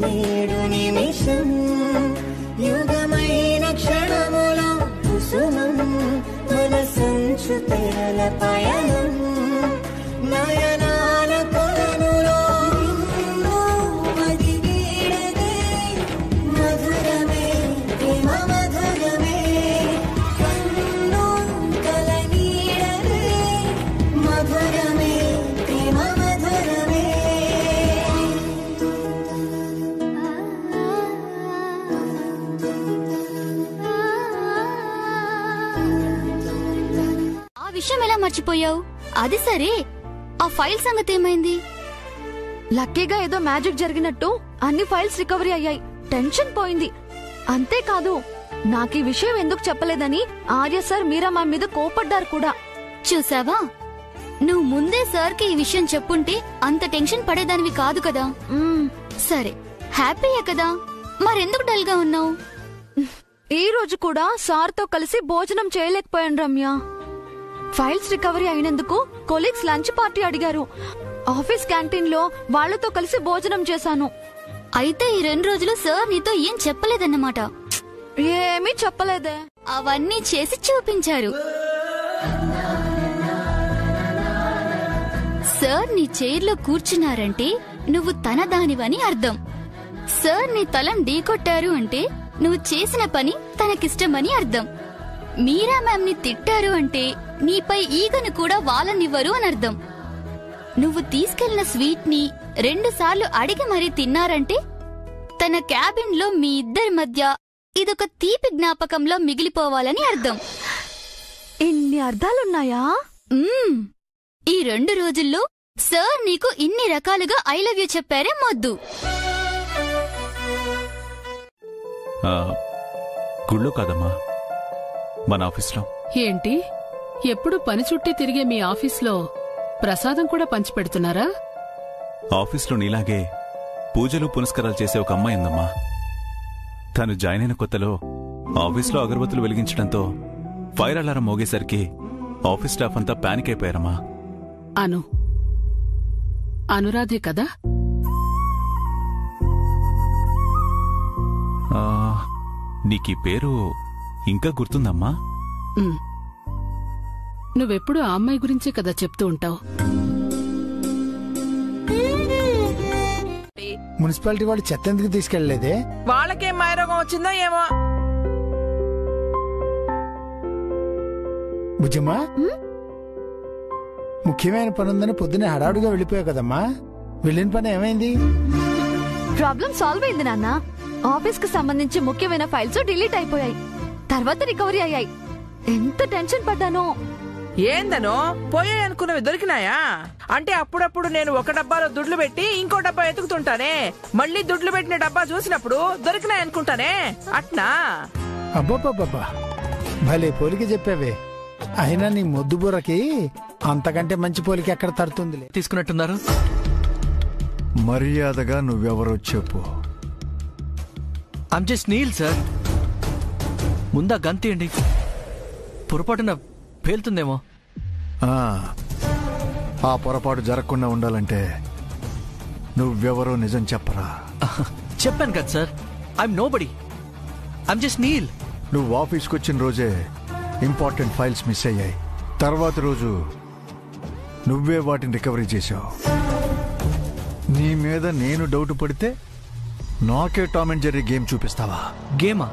నేడు నిమిషం యుగమైన క్షణములో కుసుమం మన సంచు తెరల పయనం నయనాల కొలనులో మది వీడదే మధురమే ప్రేమ మధురమే కన్ను కల నీడదే మధురమే ప్రేమ మధురమే. విషయం ఎలా మర్చిపోయావు? అది సరే, ఆ ఫైల్ సంగతి ఏమైంది? లక్కీగా ఏదో మ్యాజిక్ జరిగినట్టు అన్ని ఫైల్స్ రికవరీ అయ్యాయి. టెన్షన్ పోయింది. అంతేకాదు, నాకీ విషయం ఎందుకు చెప్పలేదని ఆర్య సార్ మీరా మ్యామ్ మీద కోపడ్డారు కూడా. చూసావా, నువ్వు ముందే సార్కి ఈ విషయం చెప్పుంటే అంత టెన్షన్ పడేదానివి కాదు కదా. సరే, హ్యాపీయే కదా, మరెందుకు డల్ గా ఉన్నావు? ఈ రోజు కూడా సార్తో కలిసి భోజనం చేయలేకపోయాను రమ్య. ఫైల్స్ రికవరీ అయినందుకు కొలీగ్స్ లంచ్ పార్టీ అడిగారు. ఆఫీస్ క్యాంటీన్ లో వాళ్లతో కలిసి భోజనం చేశాను. అయితే ఈ 2 రోజులు సార్ నీతో ఏం చెప్పలేదన్నమాట? ఏమీ చెప్పలేదే. అవన్నీ చేసి చూపించారు. సార్ నీ చైర్లో కూర్చున్నారంటే నువ్వు తన దానివని అర్థం. సార్ నీ తలం ఢీకొట్టారు అంటే నువ్వు చేసిన పని తనకిష్టమని అర్థం. మీరా మ్యామ్ ని తిట్టారు అంటే నీపై ఈగను కూడా వాలనివ్వరు అని అర్థం. నువ్వు తీసుకెళ్లిన స్వీట్ ని 2 సార్లు అడిగి మరీ తిన్నారంటే తన క్యాబిన్ లో మీ ఇద్దరి మధ్య ఇదొక తీపి జ్ఞాపకంలో మిగిలిపోవాలని అర్థం. ఇన్ని అర్థాలున్నాయా? ఈ 2 రోజుల్లో సార్ నీకు ఇన్ని రకాలుగా ఐ లవ్ యూ చెప్పారే మొద్దు. గుళ్ళో కాదమ్మా, మన ఆఫీస్లో. ఏంటి, ఎప్పుడు పని చుట్టి తిరిగే మీ ఆఫీస్లో ప్రసాదం కూడా పంచిపెడుతున్నారా? ఆఫీస్లో నీలాగే పూజలు పునస్కారాలు చేసే ఒక అమ్మాయి ఉందమ్మా. తను జాయిన్ అయిన కొత్తలో ఆఫీస్లో అగరబత్తులు వెలిగించడంతో ఫైర్ అలారం మోగేసరికి ఆఫీస్ స్టాఫ్ అంతా పానిక్ అయిపోయారమ్మా. అనురాధే కదా? నీకీ పేరు ఇంకా గుర్తుందమ్మా? నువ్వెప్పుడు ఆ అమ్మాయి గురించే కదా చెప్తూ ఉంటావు. మున్సిపాలిటీ వాళ్ళు చెత్త ఎందుకు తీసుకెళ్లలేదే? వాళ్ళకేం మాయరోగం వచ్చిందో ఏమో. బుజ్జమ్మా, ముఖ్యమైన పనుందని పొద్దునే హడావుడిగా వెళ్ళిపోయావు కదమ్మా. వెళ్ళిన పని ఏమైంది? ప్రాబ్లం సాల్వ్ అయింది నాన్న. ఆఫీస్ కి సంబంధించి ముఖ్యమైన ఫైల్స్ డిలీట్ అయిపోయాయి. తర్వాత రికవరీ అయ్యాయి. ఎంత టెన్షన్ పడ్డానో. ఏందనో పోయాయి అనుకున్నవి దొరికినాయా? అంటే అప్పుడప్పుడు నేను ఒక డబ్బాలో దుడ్లు పెట్టి ఇంకో డబ్బా ఎతుకుతుంటానే, మళ్ళీ దుడ్లు పెట్టిన డబ్బా చూసినప్పుడు దొరికినాయి అనుకుంటానే, అట్నా? అబ్బబ్బబ్బా, భలే పోలిక చెప్పావే. అయినా నీ మొద్దు బుర్రకి అంతకంటే మంచి పోలిక ఎక్కడ తడుతుందిలే. తీసుకున్నట్టున్నారు. మర్యాదగా నువ్వెవరో చెప్పు. I'm just Neel sir. ముందా గంతేయండి, పొరపాటున పేలుతుందేమో. ఆ పొరపాటు జరగకుండా ఉండాలంటే నువ్వెవరో నిజం చెప్పరా. చెప్పాను కదా sir, I'm nobody. I'm just Neel. నువ్వు ఆఫీస్కి వచ్చిన రోజే ఇంపార్టెంట్ ఫైల్స్ మిస్ అయ్యాయి. తర్వాత రోజు నువ్వే వాటిని రికవరీ చేశావు. నీ మీద నేను డౌట్ పడితే నాకే టామ్ అండ్ జెర్రీ గేమ్ చూపిస్తావా? గేమా?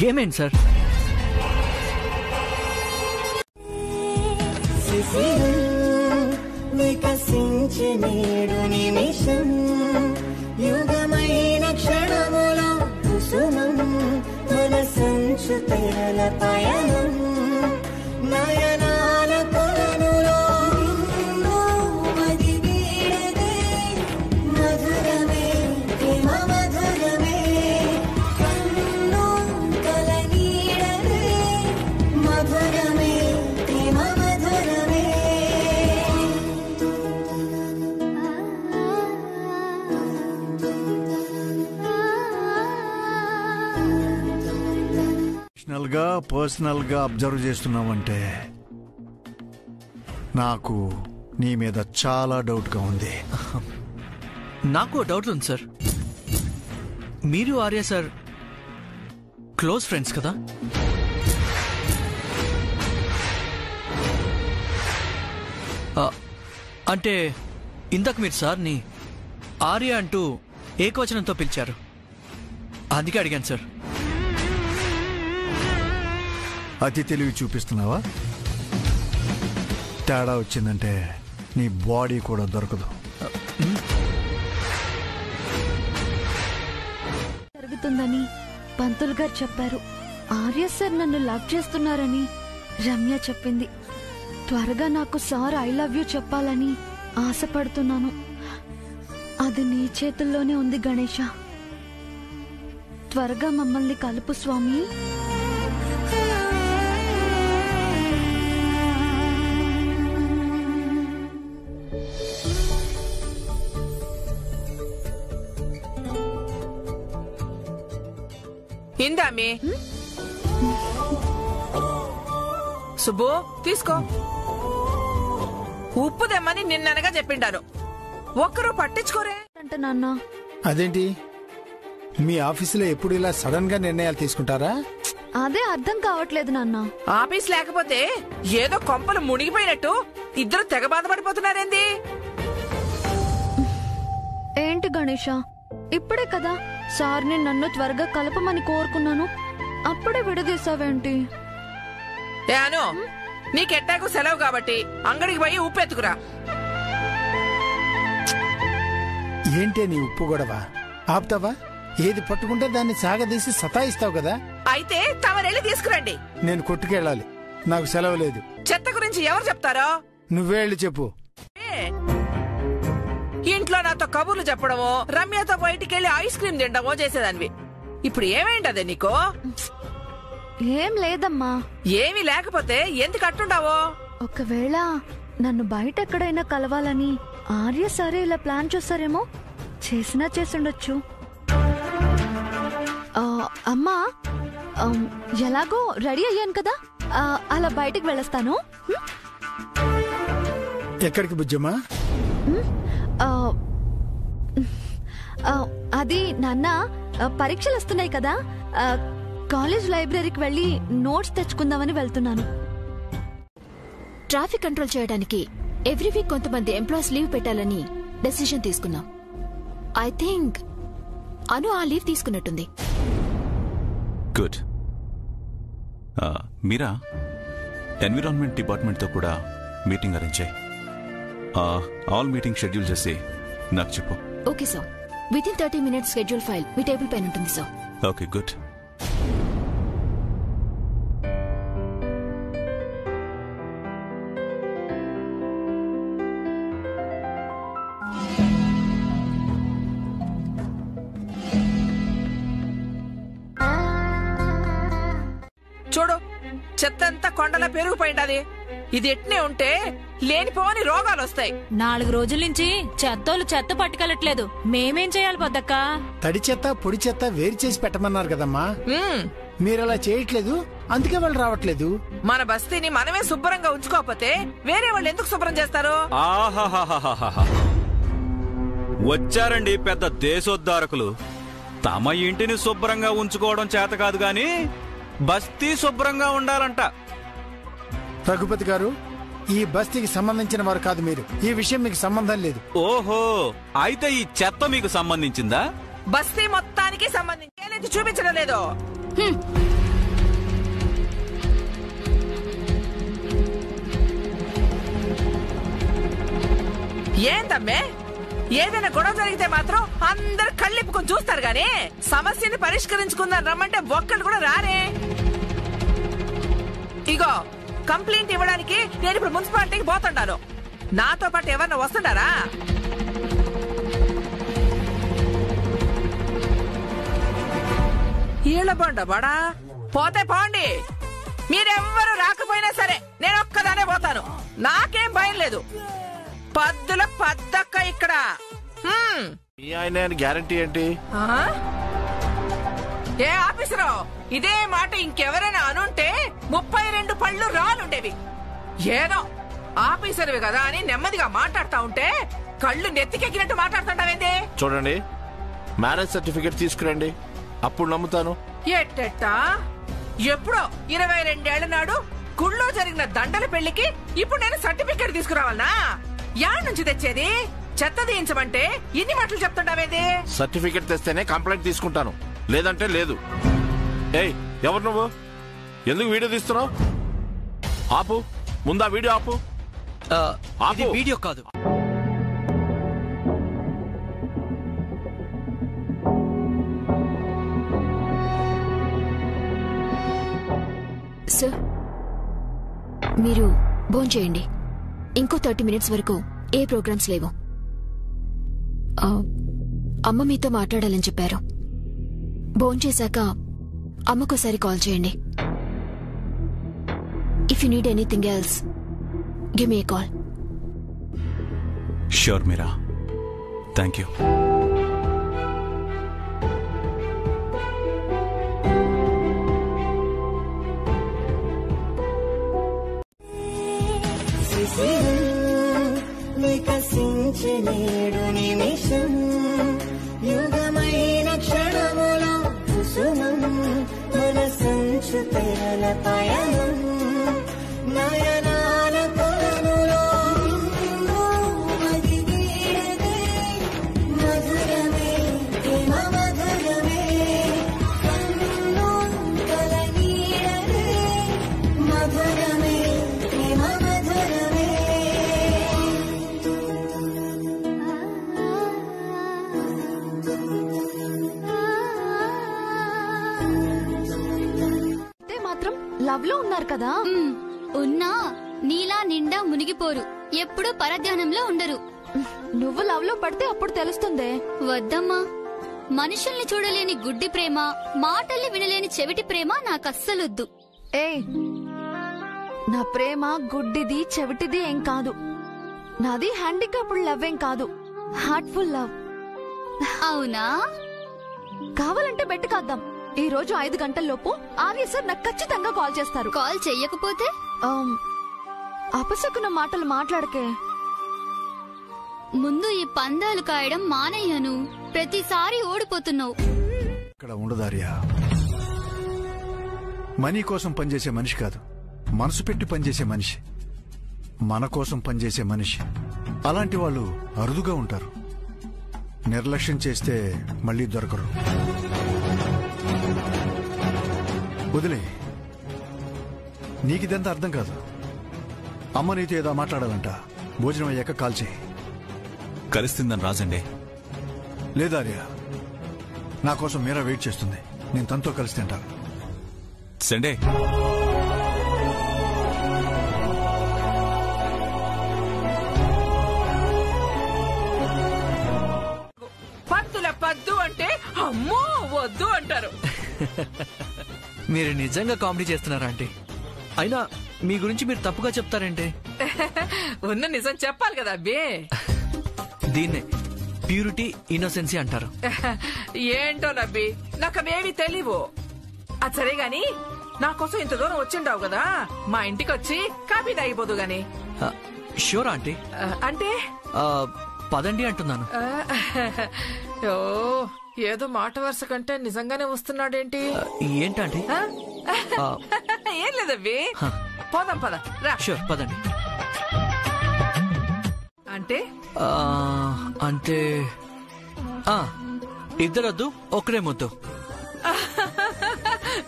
గేమ్ ఏంటి సార్? నేడు నిమిషం యుగమైన క్షణములో కుసుమం మన సంచు తెరల పయనం నయనాల కొలనులో మది వీడదే మధురమే ప్రేమ మధురమే కన్ను కల నీడదే మధురమే ప్రేమ మధురమే. పర్సనల్ గా అబ్జర్వ్ చేస్తున్నావంటే నాకు నీ మీద చాలా డౌట్ గా ఉంది. నాకు డౌట్ ఉంది సార్. మీరు ఆర్య సార్ క్లోజ్ ఫ్రెండ్స్ కదా? అంటే ఇందాక మీరు సార్ని ఆర్య అంటూ ఏకవచనంతో పిలిచారు, అందుకే అడిగాను సార్. అతి తెలివి చూపిస్తున్నావా? తేడా వచ్చిందంటే నీ బాడీ కూడా దొరకదు. జరుగుతుందని పంతులు గారు చెప్పారు. ఆర్య సార్ నన్ను లవ్ చేస్తున్నారని రమ్య చెప్పింది. త్వరగా నాకు సార్ ఐ లవ్ యూ చెప్పాలని ఆశపడుతున్నాను. అది నీ చేతుల్లోనే ఉంది గణేష. త్వరగా మమ్మల్ని కలుపు స్వామి. ఇందామి సుబ్బు తీసుకో. ఉప్పు దెమ్మని నిన్ననగా చెప్పిండాను, ఒక్కరు పట్టించుకోరే అంటే నాన్న. అదేంటి మీ ఆఫీసులో ఎప్పుడు ఇలా సడన్ గా నిర్ణయాలు తీసుకుంటారా? అదే అర్థం కావట్లేదు నాన్న. ఆఫీస్ లేకపోతే ఏదో కొంపలు మునిగిపోయినట్టు ఇద్దరు తెగ బాధపడిపోతున్నారేంది? ఏంటి గణేష, ఇప్పుడే కదా సార్ని నన్ను త్వరగా కలపమని కోరుకున్నాను, అప్పుడే విడదీసావేంటి? అను నీకెట్టాకు సెలవు కాబట్టి అంగడికి పోయి ఉప్పు ఎత్తుకురా. ఏంటే నీ ఉప్పు గొడవ? ఆపుతావా? ఏది పట్టుకుంటే దాన్ని సాగదీసి సతాయిస్తావు కదా. అయితే తమరెళ్ళి తీసుకురండి. నేను కొట్టుకెళ్ళాలి, నాకు సెలవు లేదు. చెత్త గురించి ఎవరు చెప్తారో నువ్వే వెళ్ళి చెప్పు. ఇంట్లో నాతో కబుర్లు చెప్పడమో, రమ్యతో బయటికెళ్లి ఐస్ క్రీమ్ తినడమో చేసేదానివి. ఇప్పుడు ఏమైంటదే నీకో? ఏం లేదమ్మా. ఏమీ లేకపోతే ఎందుకు అట్టుండావో? ఒకవేళ నన్ను బయట ఎక్కడైనా కలవాలని ఆర్య సరే ఇలా ప్లాన్ చేస్తారేమో. చేసినా చేసుండొచ్చు. అమ్మా, ఎలాగో రెడీ అయ్యాను కదా, అలా బయటికి వెళ్ళొస్తాను. ఎక్కడికి బుజ్జమ్మా? అది నాన్న, పరీక్షలు వస్తున్నాయి కదా, కాలేజ్ లైబ్రరీకి వెళ్ళి నోట్స్ తెచ్చుకుందామని వెళ్తున్నాను. ట్రాఫిక్ కంట్రోల్ చేయడానికి ఎవ్రీ వీక్ కొంతమంది ఎంప్లాయీస్ లీవ్ పెట్టాలని డెసిషన్ తీసుకున్నాం. ఐ థింక్ అను ఆ లీవ్ తీసుకున్నట్టుంది. గుడ్. మీరా ఎన్విరాన్మెంట్ డిపార్ట్మెంట్తో కూడా మీటింగ్ అరేంజ్ చేయి. ఆల్ మీటింగ్ షెడ్యూల్ చేసి నాకు చెప్పు. Okay sir. With in 30 minutes schedule file me table పైన ఉంటుంది సార్. Okay, good. చూడు, చెత్తంతా కొండలా పెరిగిపోయింది. ఇది ఎట్నే ఉంటే లేనిపోని రోగాలు వస్తాయి. 4 రోజుల నుంచి చెత్తోళ్ళు చెత్త పట్టుకెళ్ళట్లేదు. మేమేం చేయాలి పొద్దక్క? తడి చెత్త పొడి చెత్త వేరు చేసి పెట్టమన్నారు కదమ్మా. మీరలా చేయట్లేదు, అందుకే వాళ్ళు రావట్లేదు. మన బస్తీని మనమే శుభ్రంగా ఉంచుకోకపోతే వేరే వాళ్ళు ఎందుకు శుభ్రం చేస్తారు? వచ్చారండి పెద్ద దేశోద్ధారకులు. తమ ఇంటిని శుభ్రంగా ఉంచుకోవడం చేత కాదు గాని బస్తీ శుభ్రంగా ఉండాలంట. రఘుపతి గారు, ఈ బస్తీకి సంబంధించిన వారు కాదు మీరు. ఈ విషయం మీకు సంబంధం లేదు. ఓహో, అయితే ఈ చెత్త మీకు సంబంధించిందా? బస్తీ మొత్తానికి సంబంధించి చూపించడం లేదు. ఏంటమ్మే, ఏదైనా గొడవ జరిగితే మాత్రం అందరు కళ్ళిప్పుకొని చూస్తారు గానీ సమస్యని పరిష్కరించుకుందాం రమ్మంటే ఒక్కళ్ళు కూడా రారే. ఇగో కంప్లైంట్ ఇవ్వడానికి నేను ఇప్పుడు మున్సిపాలిటీకి పోతుంటాను. నాతో పాటు ఎవరన్నా వస్తుంటారా? ఈళ్ళ బండ బడా పోతే పోండి. మీరెవ్వరు రాకపోయినా సరే నేను ఒక్కదానే పోతాను. నాకేం భయం లేదు. పద్దుల పద్దక్క ఇక్కడ. మీ ఆయన గ్యారంటీ ఏంటి? ఏ ఆఫీసరు, ఇదే మాట ఇంకెవరైనా అనుంటే 32 పళ్ళు రాలుండేవి. ఏదో ఆఫీసర్వి కదా అని నెమ్మదిగా మాట్లాడుతా ఉంటే కళ్ళు నెత్తికెక్కినట్టు మాట్లాడుతుంటావేంది? చూడండి, మ్యారేజ్ సర్టిఫికేట్ తీసుకురండి, అప్పుడు నమ్ముతాను. ఎట్టెట్టా? ఎప్పుడో 22 ఏళ్ల నాడు గుళ్ళో జరిగిన దండల పెళ్లికి ఇప్పుడు నేను సర్టిఫికేట్ తీసుకురావాలనా? యాడ్ నుంచి తెచ్చేది? చెత్త తీయించమంటే ఇన్ని మాటలు చెప్తుంటావేంది? సర్టిఫికేట్ తెస్తేనే కంప్లైంట్ తీసుకుంటాను, లేదంటే లేదు. ఏయ్, ఎవరు నువ్వు? ఎందుకు వీడియో తీస్తున్నావు? ఆపు, ముందా వీడియో ఆపు. ఇది వీడియో కాదు. సార్, మీరు భోంచేయండి. ఇంకో 30 మినిట్స్ వరకు ఏ ప్రోగ్రామ్స్ లేవు. అమ్మ మీతో మాట్లాడాలని చెప్పారు. భోంచేశాక అమ్మకోసారి కాల్ చేయండి. If you need anything else give me a call. Sure Meera, thank you. వికసించినేడు నిమిషం, యుగమైన క్షణములో కుసుమం, మన సంచు తెరల పయనం, నయనాల కొలనులో మది వీడదే, మధురమే ప్రేమ మధురమే, కన్ను కల నీడదే, మధురమే ప్రేమ మధురమే. మాత్రం లవ్ లో ఉన్నారు కదా? ఉన్నా నీలా నిండా మునిగిపోరు, ఎప్పుడూ పరధ్యానంలో ఉండరు. నువ్వు లవ్ లో పడితే అప్పుడు తెలుస్తుందే. వద్దమ్మా, మనుషుల్ని చూడలేని గుడ్డి ప్రేమ, మాటల్ని వినలేని చెవిటి ప్రేమ నాకస్సలొద్దు. ఏయ్, నా ప్రేమ గుడ్డిది చెవిటిది ఏం కాదు. నాది హ్యాండిక్యాప్డ్ లవ్ ఏం కాదు, హార్ట్ఫుల్ లవ్. అవునా? కావాలంటే బెట్టు కాద్దాం. ఈ రోజు 5 గంటల్లోపు ఆర్య సార్ నాకు ఖచ్చితంగా కాల్ చేస్తారు. కాల్ చెయ్యకపోతే అపశకున మాటలు మాట్లాడకే. ముందు ఈ పందాలు కాయడం మానయ్యను. ప్రతిసారి ఓడిపోతున్నావు. ఇక్కడ ఉండదారియా. మనీ కోసం పనిచేసే మనిషి కాదు, మనసు పెట్టి పనిచేసే మనిషి, మన కోసం పనిచేసే మనిషి. అలాంటి వాళ్ళు అరుదుగా ఉంటారు. నిర్లక్ష్యం చేస్తే మళ్ళీ దొరకరు. వదిలే, నీకిదంతా అర్థం కాదు. అమ్మ నీతో ఏదో మాట్లాడాలంట. భోజనం అయ్యాక కాల్ చేయి. కలుస్తుందని రాజండి. లేదార్య, నా కోసం మీరా వెయిట్ చేస్తుంది. నేను తనతో కలిసి తింటాను. సండే పద్దుల పద్దు అంటే అమ్మో వద్దు అంటారు. మీరు నిజంగా కామెడీ చేస్తున్నారా ఆంటీ? అయినా మీ గురించి మీరు తప్పుగా చెప్తారంటే? ఉన్న నిజం చెప్పాలి కదా అబ్బే. దీన్నే ప్యూరిటీ ఇన్నోసెన్సీ అంటారు. ఏంటో నబ్బి, నాకు అవేవి తెలియవు. అది సరే గాని, నా కోసం ఇంత దూరం వచ్చిండావు కదా, మా ఇంటికి వచ్చి కాఫీ తాగిపోదు గాని. Sure aunty. అంటే పదండి అంటున్నాను. ఓ, ఏదో మాట వరుస కంటే నిజంగానే వస్తున్నాడేంటి? ఏంటంటే? ఏం లేదవ్వి, పోదాం పద రా. షూర్, పదండి. అంటే అంటే ఇద్దరొద్దు, ఒకరే ముద్దు.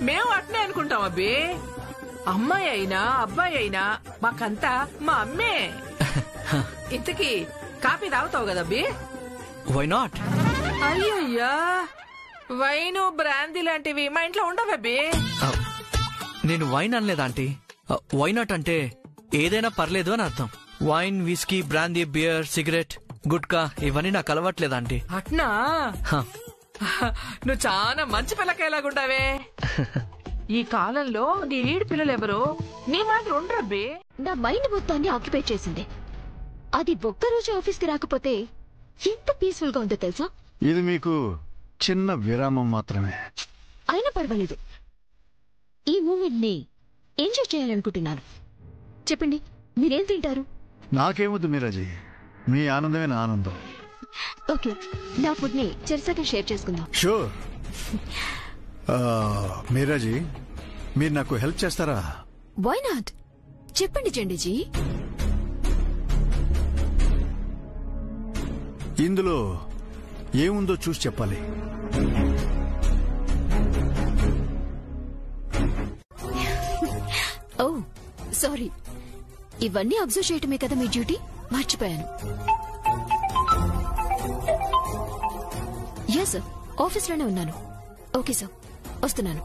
మేము అట్నే అనుకుంటాం అబ్బి. అమ్మాయి అయినా అబ్బాయి అయినా మాకంతా మా అమ్మే. ఇంతకీ కాఫీ తాగుతావు కదబ్బి? Why not? అయ్యయ్యా, వైను బ్రాందీ లాంటివి మా ఇంట్లో ఉండవబ్బి. నేను వైన్ అనలేదు ఆంటీ. వై నాట్ అంటే ఏదైనా పర్లేదు అని అర్థం. Wine, whisky, brandy, beer, cigarette, gutkha ఇవన్నీ నాకు అలవాట్లేదు ఆంటీ. అట్నా? నువ్వు చాలా మంచి పిల్లకాయలాగుంటావే. ఈ కాలంలో నీ ఈడు పిల్లలు ఎవరు నీ మాదిరి ఉండరబ్బి. నా మైండ్ మొత్తాన్ని ఆక్యుపై చేసింది. అది ఒక్కరోజు ఆఫీస్కి రాకపోతే ఎంత పీస్ఫుల్ గా ఉందో తెలుసా? ఇది మీకు చిన్న విరామం మాత్రమే. అయినా పర్వాలేదు, ఈ మూమెంట్ని ఎంజాయ్ చేయాలనుకుంటున్నాను. చెప్పండి, మీరేం తింటారు? నాకేమొద్దు మీరాజీ, మీ ఆనందమే నా ఆనందం. ఓకే, నా ఫుడ్ని చెరసగా షేర్ చేసుకుందాం. షూర్. మీరాజీ, మీరు నాకు హెల్ప్ చేస్తారా? Why not? చెప్పండి చండీజీ. ఇందులో ఏముందో చూసి చెప్పాలి. ఓ సారీ, ఇవన్నీ అబ్జర్వ్ చేయటమే కదా మీ డ్యూటీ, మర్చిపోయాను. యా సార్, ఆఫీస్లోనే ఉన్నాను. ఓకే సార్, వస్తున్నాను.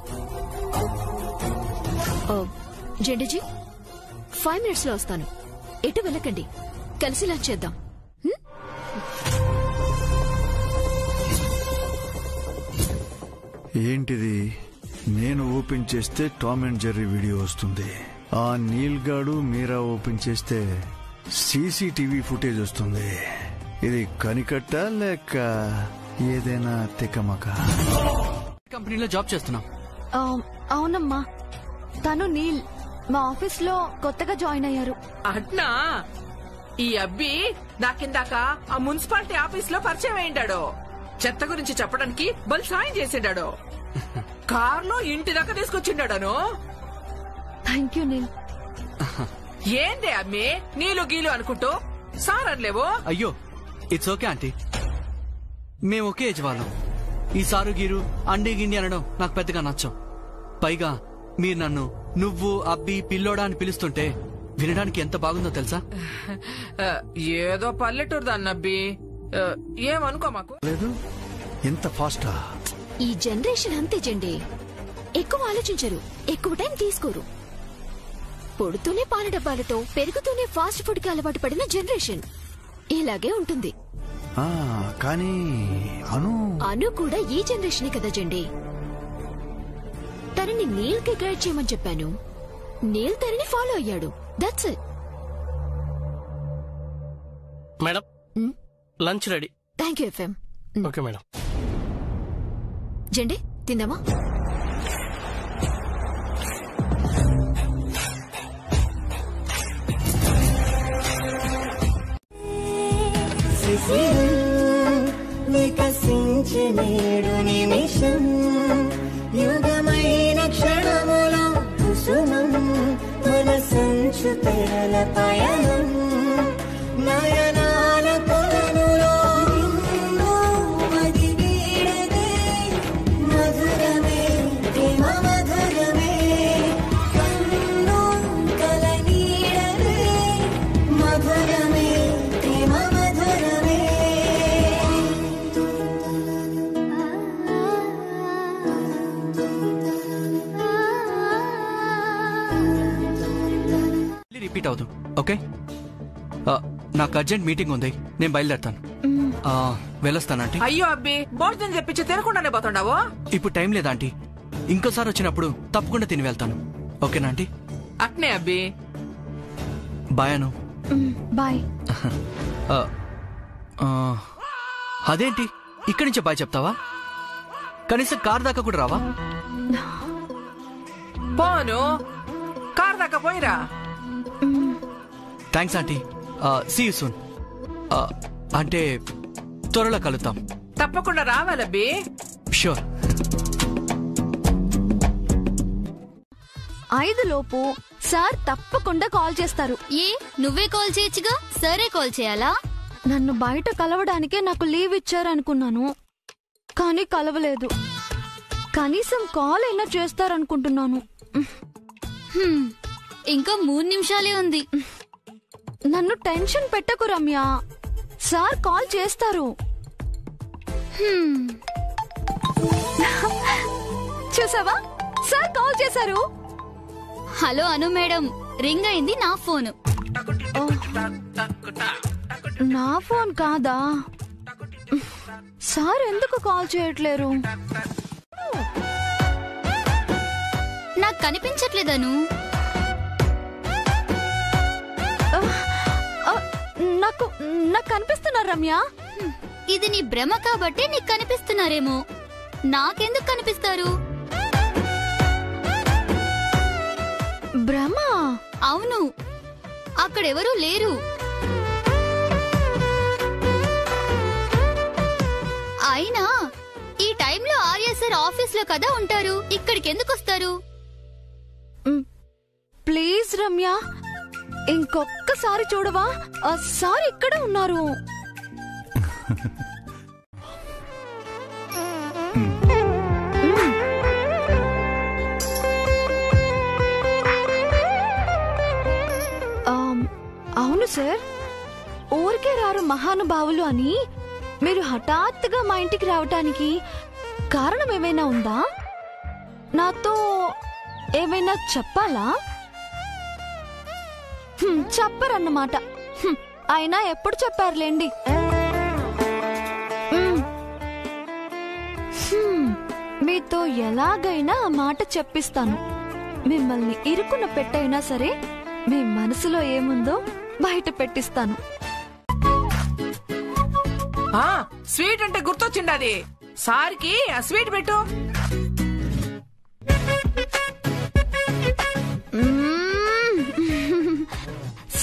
జెండీజీ, 5 minutes లో వస్తాను. ఎటు వెళ్ళకండి, కలిసి లంచ్ చేద్దాం. ఏంటిది? నేను ఓపెన్ చేస్తే టామ్ అండ్ జెర్రీ వీడియో వస్తుంది. ఆ నీల్ గాడు మీరా ఓపెన్ చేస్తే సీసీటీవీ ఫుటేజ్ వస్తుంది. ఇది కనికట్ట లేక ఏదైనా తికమక? కంపెనీలో జాబ్ చేస్తున్నాం. అవునమ్మా, తను నీల్ మా ఆఫీస్ లో కొత్తగా జాయిన్ అయ్యారు. అట్నా? ఈ అబ్బి నాకిందాక ఆ మున్సిపాలిటీ ఆఫీస్ లో పరిచయం అయిండాడు. చెత్త గురించి చెప్పడానికి బల్ సాయం చేసిండాడు. కార్లో ఇంటి దాకా తీసుకొచ్చిండాడను. Thank you Neel. ఏందే అమ్మి నీళ్ళు గీలు అనుకుంటూ సార్ అనలేవు? అయ్యో, ఇట్స్ ఓకే ఆంటీ, మేము ఒకే ఏజ్ వాళ్ళం. ఈ సారు గీరు అండి గిండి అనడం నాకు పెద్దగా నచ్చం. పైగా మీరు నన్ను నువ్వు అబ్బి పిల్లోడా అని పిలుస్తుంటే వినడానికి ఎంత బాగుందో తెలుసా? ఏదో పల్లెటూరు దాన్నబ్బి, ఏమనుకో మాకు. లేదు, ఎంత ఫాస్టా? ఈ జనరేషన్ అంతే జెండే, ఎక్కువ ఆలోచించరు, ఎక్కువ టైం తీసుకోరు. పొడుతూనే పాల డబ్బాలతో, పెరుగుతూనే ఫాస్ట్ ఫుడ్ కి అలవాటు పడిన జనరేషన్ ఇలాగే ఉంటుంది. కానీ అను కూడా ఈ జనరేషన్ కదా జెండే. తనని నీల్ కి గైడ్ చేయమని చెప్పాను, నీల్ తనని ఫాలో అయ్యాడు. That's it. Madam, lunch ready. Thank you FM. Okay madam. Zende, తిందామా? వికసించినేడు నిమిషం, యుగమైన క్షణములో కుసుమం, మన సంచు తెరల పయనం, నయనాల కొలనులో మది వీడదే, మధురమే ప్రేమ మధురమే, కన్ను కల నీడదే, మధురమే ప్రేమ మధురమే. రిపీట్ అవుదు. ఓకే, నాకు అర్జెంట్ మీటింగ్ ఉంది, నేను బయలుదేరుతాను. వెళ్ళొస్తాను ఆంటీ. అయ్యో అబ్బి, భోజనం చెప్పించి తినకుండానే పోతుండావు. ఇప్పుడు టైం లేదా ఆంటీ, ఇంకోసారి వచ్చినప్పుడు తప్పకుండా తిని వెళ్తాను. ఓకేనా ఆంటీ? అట్నే అబ్బి. బాయ్ అను. బాయ్. అదేంటి ఇక్కడి నుంచే బాయ్ చెప్తావా? కనీసం కార్ దాకా కూడా రావా? పోను, కార్ దాకా పోయిరా. Thanks aunty. See you soon. అంటే త్వరలో కలుద్దాం. తప్పకుండా రావాలబ్బి. షూర్. 5 లోపు సార్ తప్పకుండా కాల్ చేస్తారు. నువ్వే కాల్ చేయొచ్చుగా, సరే కాల్ చేయాలా? నన్ను బయట కలవడానికే నాకు లీవ్ ఇచ్చారనుకున్నాను, కానీ కలవలేదు. కనీసం కాల్ అయినా చేస్తారనుకుంటున్నాను. ఇంకా 3 నిమిషాలే ఉంది. నన్ను టెన్షన్ పెట్టకు రమ్య, సార్ కాల్ చేస్తారు. చూసావా, సార్ కాల్ చేశారు. హలో అను మేడం, రింగ్ అయింది నా ఫోను. నా ఫోన్ కాదా? సార్ ఎందుకు కాల్ చేయట్లేరు? నాకు కనిపించట్లేదను. నాకు కనిపిస్తున్నారు రమ్య. ఇది నీ భ్రమ కాబట్టి నీకు కనిపిస్తున్నారేమో, నాకెందుకు కనిపిస్తారు? భ్రమ? అవును, అక్కడెవరూ లేరు. అయినా ఈ టైంలో ఆర్య సార్ ఆఫీస్ లో కదా ఉంటారు, ఇక్కడికి ఎందుకు వస్తారు? ప్లీజ్ రమ్య, ఇంకొక్కసారి చూడవా? సార్ ఇక్కడ ఉన్నారు. అవును సార్, ఊరికే రారు మహానుభావులు అని మీరు హఠాత్తుగా మా ఇంటికి రావటానికి కారణం ఏమైనా ఉందా? నాతో ఏమైనా చెప్పాలా? చెప్పరన్నమాట. అయినా ఎప్పుడు చెప్పారులేండి. మీతో ఎలాగైనా ఆ మాట చెప్పిస్తాను. మిమ్మల్ని ఇరుకున పెట్టైనా సరే మీ మనసులో ఏముందో బయట పెట్టిస్తాను. స్వీట్ అంటే గుర్తొచ్చింది. సార్కి ఆ స్వీట్ పెట్టు.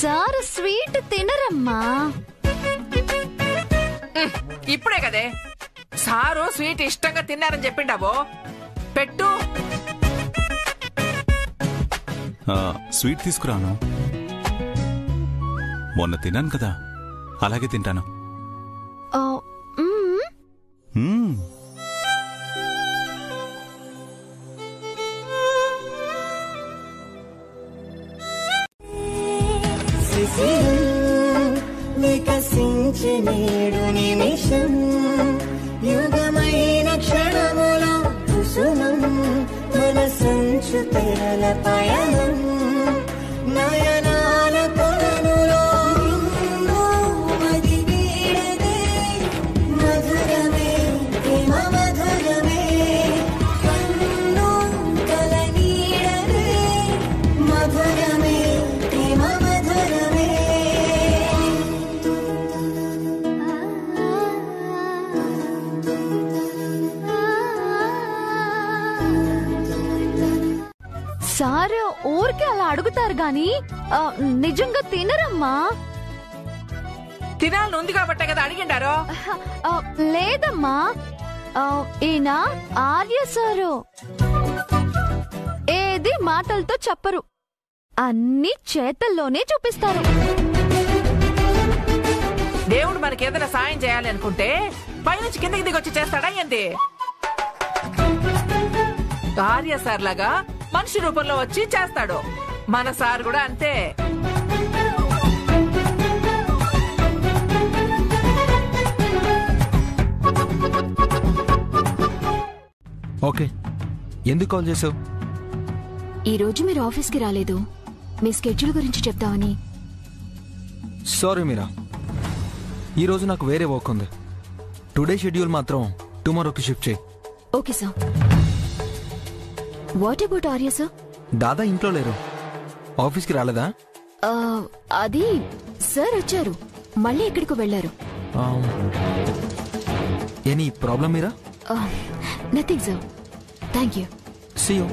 సార్ స్వీట్ తినరమ్మా. ఇప్పుడే కదే సారు స్వీట్ ఇష్టంగా తిన్నారని చెప్పిండావో. పెట్టు. స్వీట్ తీసుకురాను. మొన్న తిన్నాను కదా, అలాగే తింటాను. వికసించే నేడు నిమిషం, యుగమైన క్షణముల కుసుమం, మన సంచు తెరల పయనం, నయనాల కొలనులో మది వీడదే, మధురమే ప్రేమ మధురమే, కన్ను కల నీడదే, మధురమే ప్రేమ మధురమే. సార్ ఊరికే అలా అడుగుతారు గాని నిజంగా తినరమ్మా. తినాలని ఉంది కాబట్టే కదా అడిగిండారు. లేదమ్మా, ఈయన ఆర్య సారు. ఏది మాటలతో చెప్పరు, అన్ని చేతల్లోనే చూపిస్తారు. దేవుడు మనకేదైనా సాయం చేయాలి అనుకుంటే పైనుంచి కిందకి దిగొచ్చి చేస్తాడా ఏంది? ఆర్య సార్ లాగా మనిషి రూపంలో వచ్చి చేస్తాడు. మన సార్ కూడా అంతే. ఓకే, ఎందుకు కాల్ చేసావు? ఈ రోజు మీరు ఆఫీస్కి రాలేదు, మీ స్కెడ్యూల్ గురించి చెప్తామని. సారీ మీరా, ఈరోజు నాకు వేరే వర్క్ ఉంది. టుడే షెడ్యూల్ మాత్రం టుమారోకి షిఫ్ట్ చేయి. Okay sir. What about Arya sir? దాదా ఇంట్లో లేరు, ఆఫీస్కి రాలేదా? అది సార్ వచ్చారు, మళ్ళీ ఎక్కడికో వెళ్లారు. ఎనీ ప్రాబ్లం మీరా? Nothing sir, thank you. See you.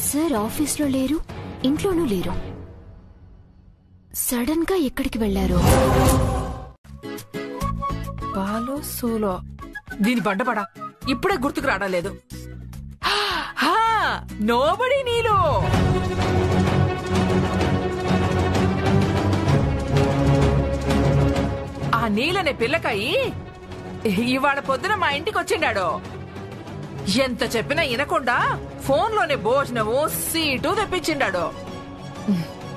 Sir ఆఫీస్లో లేరు, ఇంట్లోనూ లేరు. సడన్ గా ఎక్కడికి వెళ్లారు? పాలో సోలో దీని బండపడా ఇప్పుడే గుర్తుకు రావడం. నోబడి నీలో ఆ నీలనే పిల్లకాయి ఇవాళ పొద్దున మా ఇంటికి వచ్చిండాడు. ఎంత చెప్పినా వినకుండా ఫోన్లోనే భోజనము సీటు తెప్పించిండాడు.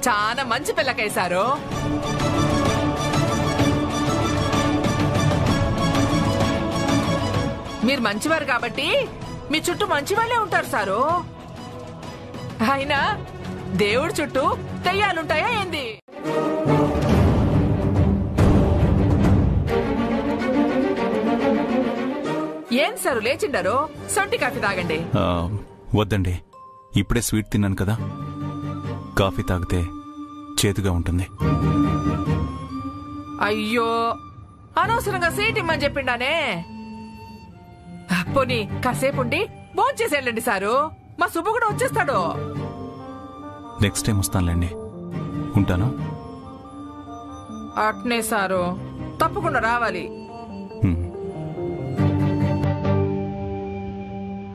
చాలా మంచి పిల్లకాయ సారు. మీరు మంచివారు కాబట్టి మీ చుట్టూ మంచి వాళ్ళే ఉంటారు సారు. అయినా దేవుడి చుట్టూ దయ్యాలుంటాయా ఏంది? ఏం సారు లేచిండారు? సొంటి కాఫీ తాగండి. వద్దండి, ఇప్పుడే స్వీట్ తిన్నాను కదా, కాఫీ తాగితే చేదుగా ఉంటుంది. అయ్యో, అనవసరంగా సీట్ ఇమ్మని చెప్పిండానే. పోనీ కాసేపుండి భోంచేసేళ్ళండి సారు, మా సుబ్బు కూడా వచ్చేస్తాడు. నెక్స్ట్ టైం వస్తానులేండి. ఉంటాను. అట్నే సారు, తప్పకుండా రావాలి.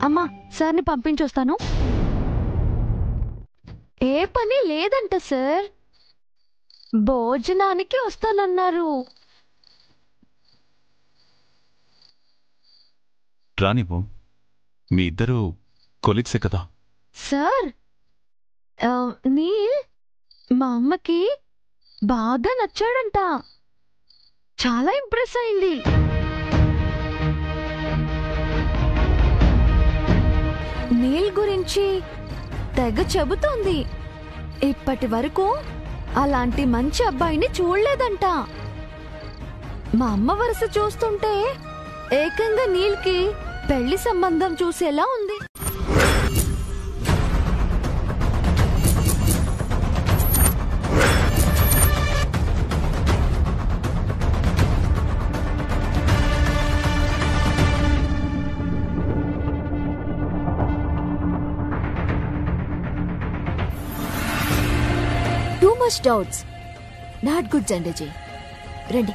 అమ్మా, సార్ని పంపించొస్తాను. ఏ పని లేదంట సార్, భోజనానికి వస్తానన్నారు. రానివ్వు, మీ ఇద్దరు కొలీగ్సే కదా. సార్, నీల్ మా అమ్మకి బాగా నచ్చాడంట, చాలా ఇంప్రెస్ అయింది. నీల్ గురించి తెగ చెబుతోంది. ఇప్పటి వరకు అలాంటి మంచి అబ్బాయిని చూడలేదంట. మా అమ్మ వరుస చూస్తుంటే ఏకంగా నీల్కి పెళ్లి సంబంధం చూసేలా ఉంది. Too much doubts, not good Zendeji. రండి,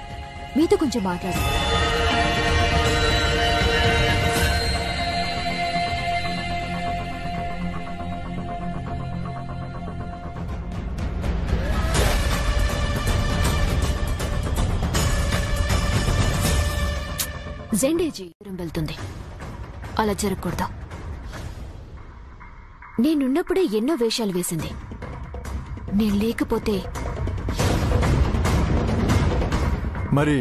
మీతో కొంచెం మాట్లాడాలి. జెండేజీ దూరం వెళ్తుంది, అలా జరగకూడదు. నేనున్నప్పుడే ఎన్నో వేషాలు వేసింది. నేను లేకపోతే మరి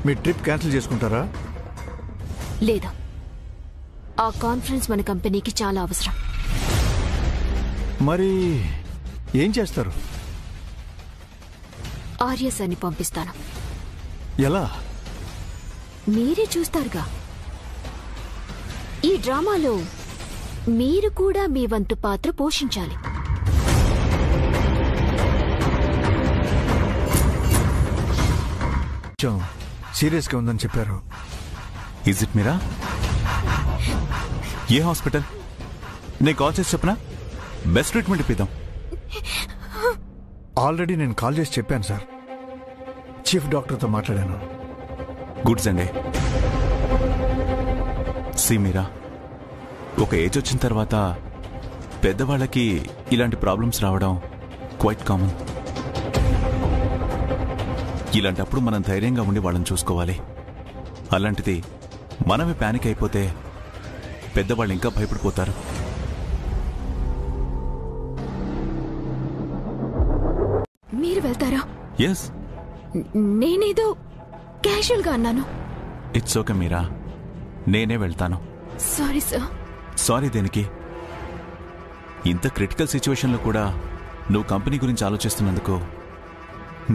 మీ ట్రిప్ క్యాన్సిల్ చేసుకుంటారా? లేదా, ఆ కాన్ఫరెన్స్ మన కంపెనీకి చాలా అవసరం. మరి ఏం చేస్తారు? ఆర్యస్ అని పంపిస్తాను. ఎలా? మీరే చూస్తారుగా. ఈ డ్రామాలో మీరు కూడా మీ వంతు పాత్ర పోషించాలి. సీరియస్ గా ఉందని చెప్పారు. Is it Meera? ఏ హాస్పిటల్? నేను కాల్ చేసి చెప్పనా? బెస్ట్ ట్రీట్మెంట్ ఇప్పిద్దాం. ఆల్రెడీ నేను కాల్ చేసి చెప్పాను సార్. చీఫ్ డాక్టర్తో మాట్లాడాను. గుడ్స్ అండి. సి మీరా, ఒక ఏజ్ వచ్చిన తర్వాత పెద్దవాళ్ళకి ఇలాంటి ప్రాబ్లమ్స్ రావడం క్వైట్ కామన్. ఇలాంటప్పుడు మనం ధైర్యంగా ఉండి వాళ్ళని చూసుకోవాలి. అలాంటిది మనమే ప్యానిక్ అయిపోతే పెద్దవాళ్ళు ఇంకా భయపడిపోతారు. మీరు వెళ్తారా? ఎస్. నేనేదో క్యాషువల్ గా అన్నాను. ఇట్స్ ఓకే మీరా, నేనే వెళ్తాను. Sorry sir. సారీ దేనికి? ఇంత క్రిటికల్ సిచ్యువేషన్లో కూడా నువ్వు కంపెనీ గురించి ఆలోచిస్తున్నందుకు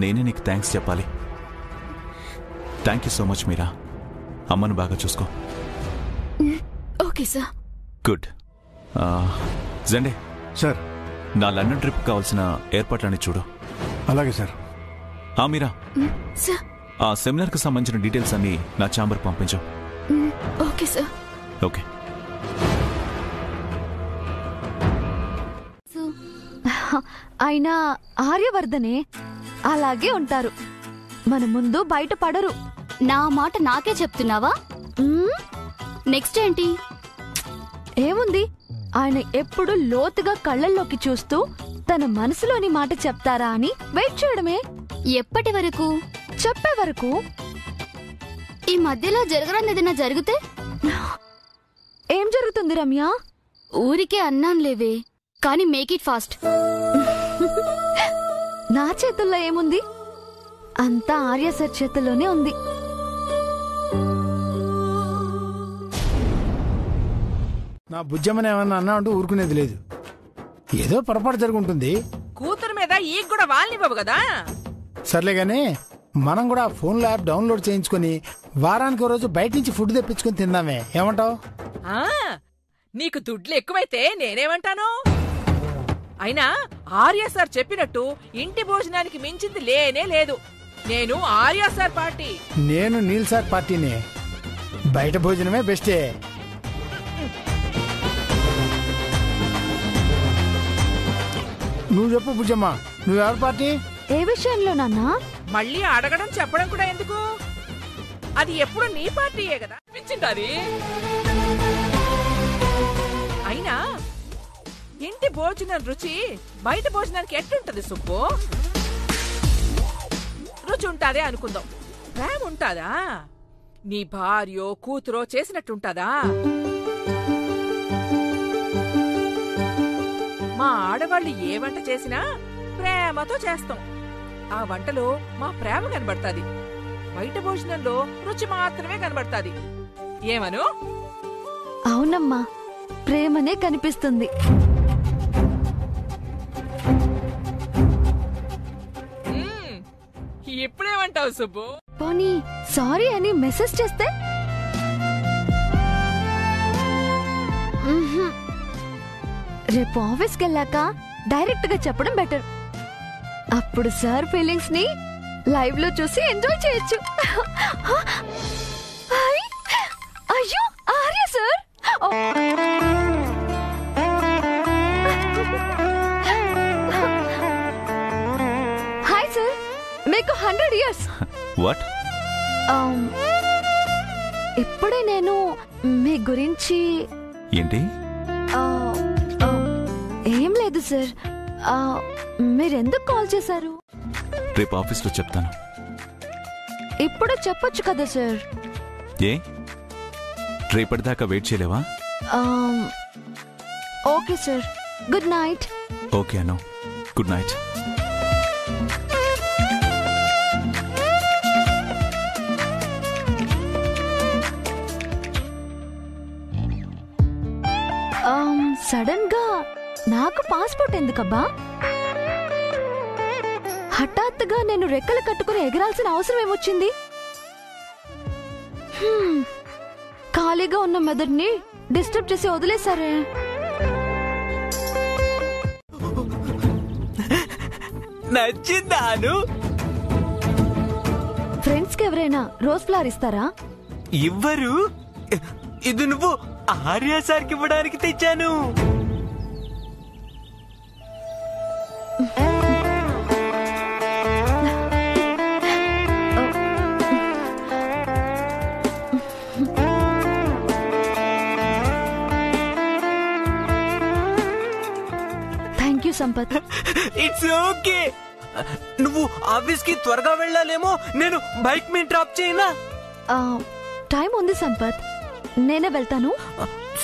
నేనే నీకు థ్యాంక్స్ చెప్పాలి. థ్యాంక్ యూ సో మచ్ మీరా. అమ్మను బాగా చూసుకో. Okay sir. గుడ్. జెండే సార్, నా లండన్ ట్రిప్ కావాల్సిన ఏర్పాట్లన్నీ చూడు. అలాగే సార్. మీరా, సార్, ఆ సెమినార్ కి సంబంధించిన డీటెయిల్స్ అన్ని నా ఛాంబర్ పంపించు. Okay sir. ఓకే. ఆయన ఆర్యవర్ధనే అలాగే ఉంటారు. మన ముందు బయట పడరు. నా మాట నాకే చెప్తున్నావా? నెక్స్ట్ ఏంటి? ఏముంది, ఆయన ఎప్పుడు లోతుగా కళ్ళల్లోకి చూస్తూ తన మనసులోని మాట చెప్తారా అని వెయిట్ చేయడమే. ఎప్పటి వరకు? చెప్పే వరకు. ఈ మధ్యలో జరగరాని ఏదైనా జరిగితే? ఏం జరుగుతుంది రమ్య? ఊరికే అన్నాను లేవే, కానీ మేక్ ఇట్ ఫాస్ట్. నా చేతుల్లో ఏముంది? అంతా ఆర్య సార్ చేతుల్లోనే ఉంది. నా బుజ్జమ్మని ఏమన్నా అన్నా అంటూ ఊరుకునేది లేదు. ఏదో పొరపాటు జరుగుంటుంది. కూతురు మీద ఈ కూడా వాళ్ళనివ్వవు కదా. సర్లే గానీ మనం కూడా ఫోన్లో యాప్ డౌన్లోడ్ చేయించుకుని వారానికి రోజు బయట నుంచి ఫుడ్ తెప్పించుకుని తిందామే, ఏమంటావు? నీకు దుడ్లు ఎక్కువైతే నేనేమంటాను? అయినా ఆర్య సార్ చెప్పినట్టు ఇంటి భోజనానికి మించింది లేనే లేదు. నేను ఆర్య సార్ పార్టీ. నేను నీల్ సార్ పార్టీనే. బయట భోజనమే బెస్టే. నువ్వు చెప్పు బుజ్జమ్మ, నువ్వెవరి పార్టీ? ఏ విషయంలో నాన్నా? మళ్ళీ అడగడం చెప్పడం కూడా ఎందుకు? అది ఎప్పుడు నీ పార్టీయే కదా పిచ్చింది. అయినా ఇంటి భోజనం రుచి బయట భోజనానికి ఎట్టుంటది సుబ్బు? రుచి ఉంటాదే అనుకుందాం, ప్రేమ ఉంటాదా? నీ భార్యో కూతురో చేసినట్టుంటదా? మా ఆడవాళ్ళు ఏ వంట చేసినా ప్రేమతో చేస్తాం. ఆ వంటలో మా ప్రేమ కనబడుతుంది. బయట భోజనంలో రుచి మాత్రమే కనబడుతుంది. ఏమను? అవునమ్మా, ప్రేమనే కనిపిస్తుంది. ఇప్పుడేమంటావు సుబ్బు? పోనీ సారీ అని మెసేజ్ చేస్తే? రేపు ఆఫీస్కి వెళ్ళాక డైరెక్ట్ గా చెప్పడం బెటర్. అప్పుడు సార్ ఫీలింగ్స్ ని లైవ్ లో చూసి ఎంజాయ్ చేయొచ్చు. అయ్యో ఆర్య సార్, హాయ్ సార్, మీకు 100 years. వాట్? ఇప్పుడే నేను మీ గురించి ఏంటి? ఏం లేదు సార్, మీరెందుకు కాల్ చేశారు? రేపు ఆఫీస్లో చెప్తాను. ఇప్పుడు చెప్పొచ్చు కదా సార్. ఏ రేపటిదాకా వెయిట్ చేయలేవా? Okay sir, good night. Okay Anu, good night. Sudden గా నాకు పాస్పోర్ట్ ఎందుకబ్బా? హఠాత్తుగా నేను రెక్కలు కట్టుకుని ఎగరాల్సిన అవసరం ఏమొచ్చింది? ఖాళీగా ఉన్న మెదడుని డిస్టర్బ్ చేసి వదిలేశారే. నచ్చిందాను. ఫ్రెండ్స్ కి ఎవరైనా రోజ్ ఫ్లవర్ ఇస్తారా? ఇవ్వరు. ఇది నువ్వు ఆర్య సార్కి ఇవ్వడానికి తెచ్చాను. Thank you Sampath. It's okay. నువ్వు ఆఫీస్ కి త్వరగా వెళ్ళాలేమో, నేను బైక్ మీద డ్రాప్ చేయనా? టైం ఉంది సంపత్, నేనే వెళ్తాను.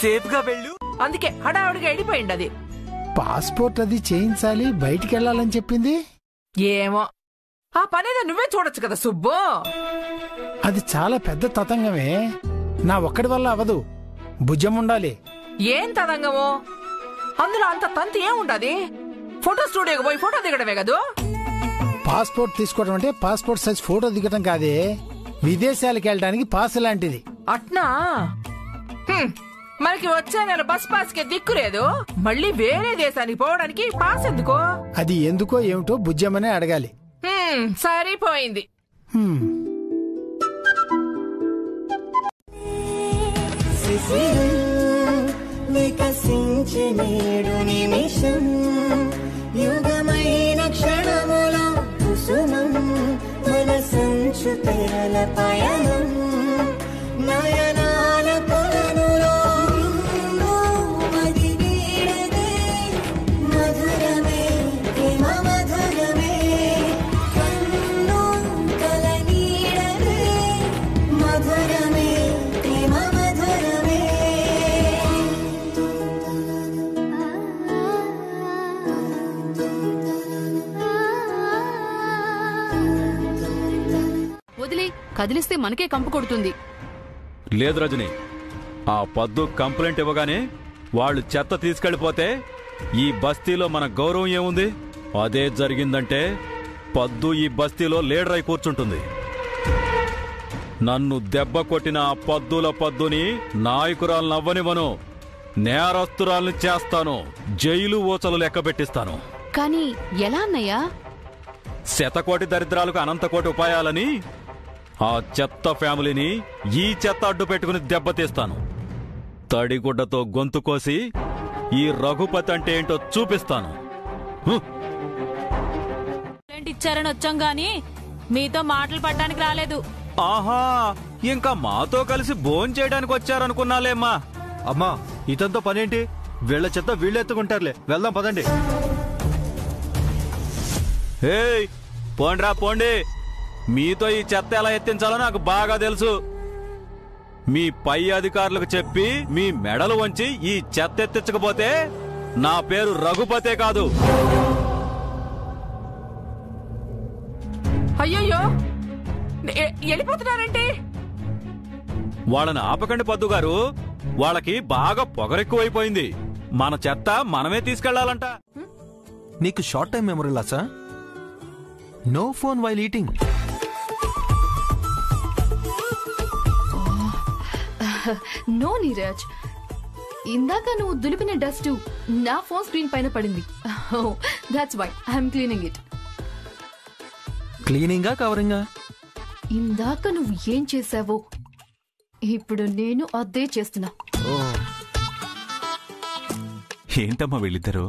సేఫ్ గా వెళ్ళు. అందుకే హడావుడిగా వెళ్ళిపోయింది. అది పాస్పోర్ట్ అది చేయించాలి, బయటికి వెళ్ళాలని చెప్పింది. ఏమో, ఆ పనేదో నువ్వే చూడొచ్చు కదా సుబ్బు. అది చాలా పెద్ద తతంగమే, నా ఒక్కడి వల్ల అవదు. భుజం ఉండాలి. ఏం తదంగమో? అందులో అంత తంతి ఏముండది? ఫోటో స్టూడియోకి పోయి ఫోటో దిగడమే కదా. పాస్పోర్ట్ తీసుకోవడం అంటే పాస్పోర్ట్ సైజ్ ఫోటో దిగటం కాదే, విదేశాలకు వెళ్ళడానికి పాస్ లాంటిది. అట్నా? మనకి వచ్చే నెల బస్ పాస్ కి దిక్కులేదు, మళ్ళీ వేరే దేశానికి పోవడానికి పాస్ ఎందుకో? అది ఎందుకో ఏమిటో బుజ్జమ్మనే అడగాలి. సరిపోయింది. వికసించే నేడు నిమిషం, యుగమైన క్షణములో కుసుమం, మన సంచు తెరల పయనం, నయనాల కొలనులో మది వీడదే, మధురమే ప్రేమ మధురమే, కన్ను కల నీడదే, మధురమే ప్రేమ మధురమే. వదిలే, కదిలిస్తే మనకే కంపు కొడుతుంది. లేదు రజని, ఆ పద్దు కంప్లైంట్ ఇవ్వగానే వాళ్ళు చెత్త తీసుకెళ్లిపోతే ఈ బస్తీలో మన గౌరవం ఏముంది? అదే జరిగిందంటే పద్దు ఈ బస్తీలో లీడర్ అయి కూర్చుంటుంది. నన్ను దెబ్బ కొట్టిన ఆ పద్దుల పద్దుని నాయకురాలు నవ్వనివ్వను, నేరస్తురాల్ని చేస్తాను, జైలు ఊచలు లెక్క పెట్టిస్తాను. కానీ ఎలా అన్నయ్యా? శతకోటి దరిద్రాలకు అనంతకోటి ఉపాయాలని ఆ చెత్త ఫ్యామిలీని ఈ చెత్త అడ్డు పెట్టుకుని దెబ్బతీస్తాను. తడిగుడ్డతో గొంతు కోసి ఈ రఘుపతి అంటే ఏంటో చూపిస్తాను. ఇచ్చారని వచ్చాం గాని మీతో మాటలు పడడానికి రాలేదు. ఆహా, ఇంకా మాతో కలిసి భోజనం చేయడానికి వచ్చారనుకున్నాలేమ్మా. అమ్మా, ఇతంతో పనేంటి? వీళ్ళ చెత్త వీళ్ళు ఎత్తుకుంటారులే, వెళ్దాం పదండి. ఏయ్, పోండ్రా పోండి. మీతో ఈ చెత్త ఎలా ఎత్తించాలో నాకు బాగా తెలుసు. మీ పై అధికారులకు చెప్పి మీ మెడలు వంచి ఈ చెత్త ఎత్తించకపోతే నా పేరు రఘుపతే కాదు. అయ్యయ్యో, వెళ్ళిపోతున్నారంటే? వాళ్ళని ఆపకండి పద్దు గారు, వాళ్ళకి బాగా పొగరెక్కువైపోయింది. మన చెత్త మనమే తీసుకెళ్లాలంట. నీకు షార్ట్ టైం మెమరీ లాసా? No phone while eating. No Neeraj, ఇందాక నువ్వు దులిపిన డస్ట్ నా ఫోన్ స్క్రీన్ పైన పడింది. That's why I'm cleaning it. క్లీనింగా కవరింగా? ఇందాక నువ్వు ఏం చేసావో ఇప్పుడు నేను అదే చేస్తున్నా. ఏంటమ్మా వీళ్ళిద్దరు?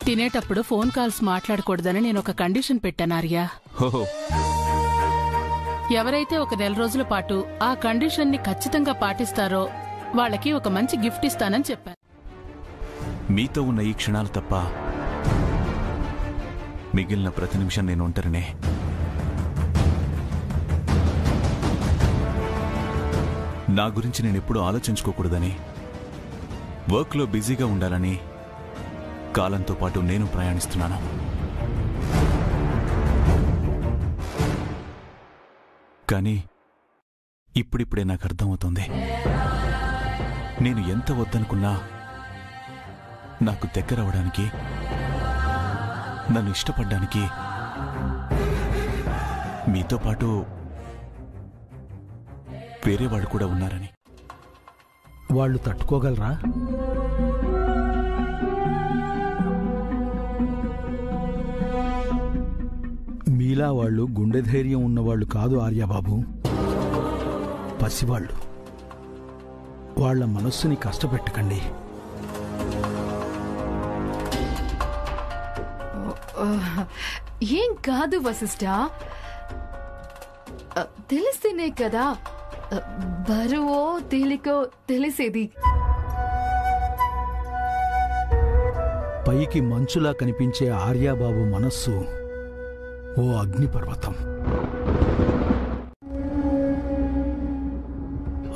తినేటప్పుడు ఫోన్ కాల్స్ మాట్లాడకూడదని నేను ఒక కండిషన్ పెట్టాను ఆర్య. ఎవరైతే ఒక 1 నెల రోజుల పాటు ఆ కండిషన్ ని ఖచ్చితంగా పాటిస్తారో వాళ్ళకి ఒక మంచి గిఫ్ట్ ఇస్తానని చెప్పాను. మీతో ఉన్న ఈ క్షణాలు తప్ప మిగిలిన ప్రతి నిమిషం నేను ఒంటరినే. నా గురించి నేను ఎప్పుడూ ఆలోచించుకోకూడదని, వర్క్లో బిజీగా ఉండాలని కాలంతో పాటు నేను ప్రయాణిస్తున్నాను. కానీ ఇప్పుడిప్పుడే నాకు అర్థమవుతుంది, నేను ఎంత వద్దనుకున్నా నాకు దగ్గరవడానికి, నన్ను ఇష్టపడ్డానికి మీతో పాటు వేరే వాళ్ళు కూడా ఉన్నారని. వాళ్ళు తట్టుకోగలరా? మీలా వాళ్ళు గుండె ధైర్యం ఉన్నవాళ్ళు కాదు ఆర్యబాబు, పసివాళ్ళు. వాళ్ళ మనస్సుని కష్టపెట్టకండి. ఏం కాదు వశిష్ఠ, తెలిస్తేనే కదా బరువో తేలికో తెలిసేది. పైకి మంచులా కనిపించే ఆర్యబాబు మనస్సు ఓ అగ్నిపర్వతం.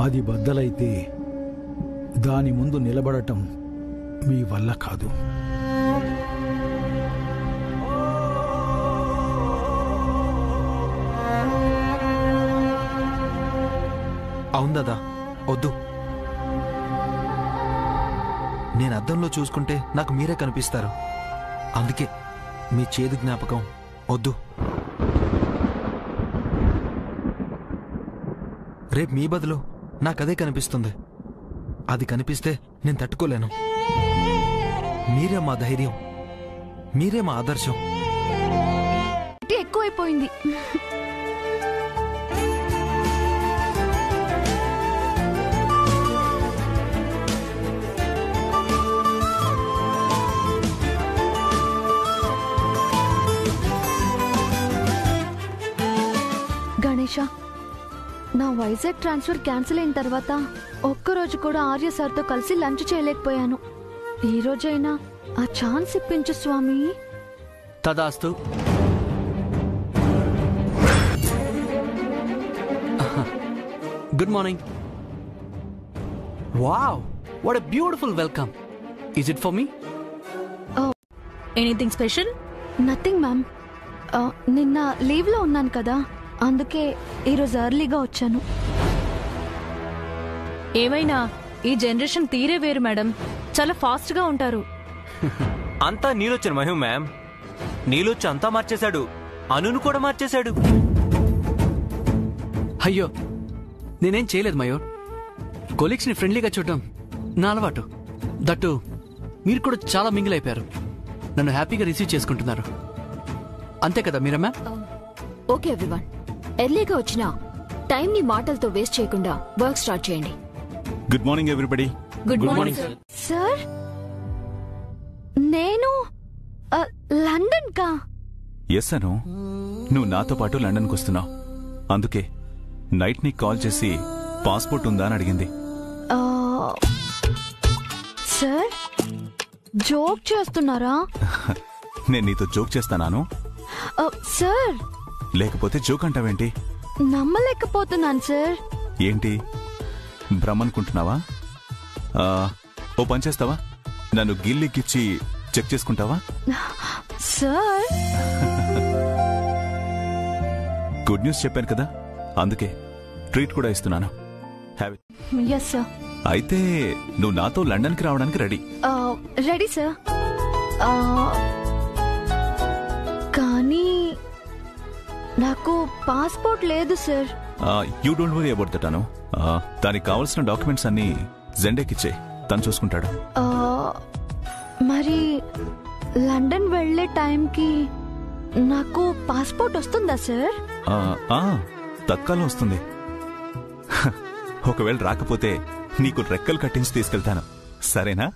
అది బద్దలైతే దాని ముందు నిలబడటం మీ వల్ల కాదు. అవును దాదా, వద్దు. నేను అద్దంలో చూసుకుంటే నాకు మీరే కనిపిస్తారు. అందుకే మీ చేదు జ్ఞాపకం వద్దు. రేపు మీ బదులు నాకదే కనిపిస్తుంది. అది కనిపిస్తే నేను తట్టుకోలేను. మీరే మా ధైర్యం, మీరే మా ఆదర్శం. ఎక్కువైపోయింది. గణేష, నా వైజాగ్ ట్రాన్స్ఫర్ క్యాన్సిల్ అయిన తర్వాత ఒక్కరోజు కూడా ఆర్య సార్తో కలిసి లంచ్ చేయలేకపోయాను. ఈ రోజైనా ఆ ఛాన్స్ ఇప్పించు స్వామి. తదాస్తు. Good morning. Wow, what a beautiful welcome. Is it for me? Anything special? Nothing ma'am. నిన్న లీవ్ లో ఉన్నాను కదా, అందుకే ఈరోజు ఎర్లీగా వచ్చాను. ఏమైనా ఈ జనరేషన్ తీరే వేరు మేడం, చాలా ఫాస్ట్ గా ఉంటారు. అంతా నీలొచ్చిన మహిమ మ్యామ్. నీలొచ్చి అంతా మార్చేశాడు, అనును కూడా మార్చేశాడు. అయ్యో, నేనేం చేయలేదు మయూర్. కొలీగ్స్ ని ఫ్రెండ్లీగా చూడటం నా అలవాటు. దట్టు మీరు కూడా చాలా మింగిల్ అయిపోయారు. నన్ను హ్యాపీగా రిసీవ్ చేసుకుంటున్నారు. అంతే కదా మీరా మ్యామ్? ఓకే ఎవ్రీవన్, ఎర్లీగా వచ్చినా టైం ని మాటలతో వేస్ట్ చేయకుండా వర్క్ స్టార్ట్ చేయండి. Good morning everybody. Good morning sir. నేను లంచ్ లండన్ కా? ఎస్ అను, నువ్వు నాతో పాటు లండన్కి వస్తున్నావు. అందుకే నైట్ నీకు కాల్ చేసి పాస్పోర్ట్ ఉందా అని అడిగింది. సార్, జోక్ చేస్తున్నారా? నేను నీతో జోక్ చేస్తానాను? సార్, లేకపోతే జోక్ అంటావేంటి? నమ్మలేకపోతున్నాను సార్. ఏంటి భ్రమనుకుంటున్నావా? ఓ పని చేస్తావా, నన్ను గిల్లికిచ్చి చెక్ చేసుకుంటావా? సార్, గుడ్ న్యూస్ చెప్పాను కదా, అందుకే ట్రీట్ కూడా ఇస్తున్నాను. Have it. Yes sir. అయితే నువ్వు నాతో లండన్కి రావడానికి రెడీ? Ready sir. కానీ నాకు పాస్పోర్ట్ లేదు sir. You don't worry about that Anu. దానికి కావాల్సిన డాక్యుమెంట్స్ అన్ని జెండేకిచ్చే, తను చూసుకుంటాడు. మరి లండన్ వెళ్లే టైంకి నాకు పాస్పోర్ట్ వస్తుందా సార్? తత్కాలం వస్తుంది. ఒకవేళ రాకపోతే నీకు రెక్కలు కట్టించి తీసుకెళ్తాను, సరేనా?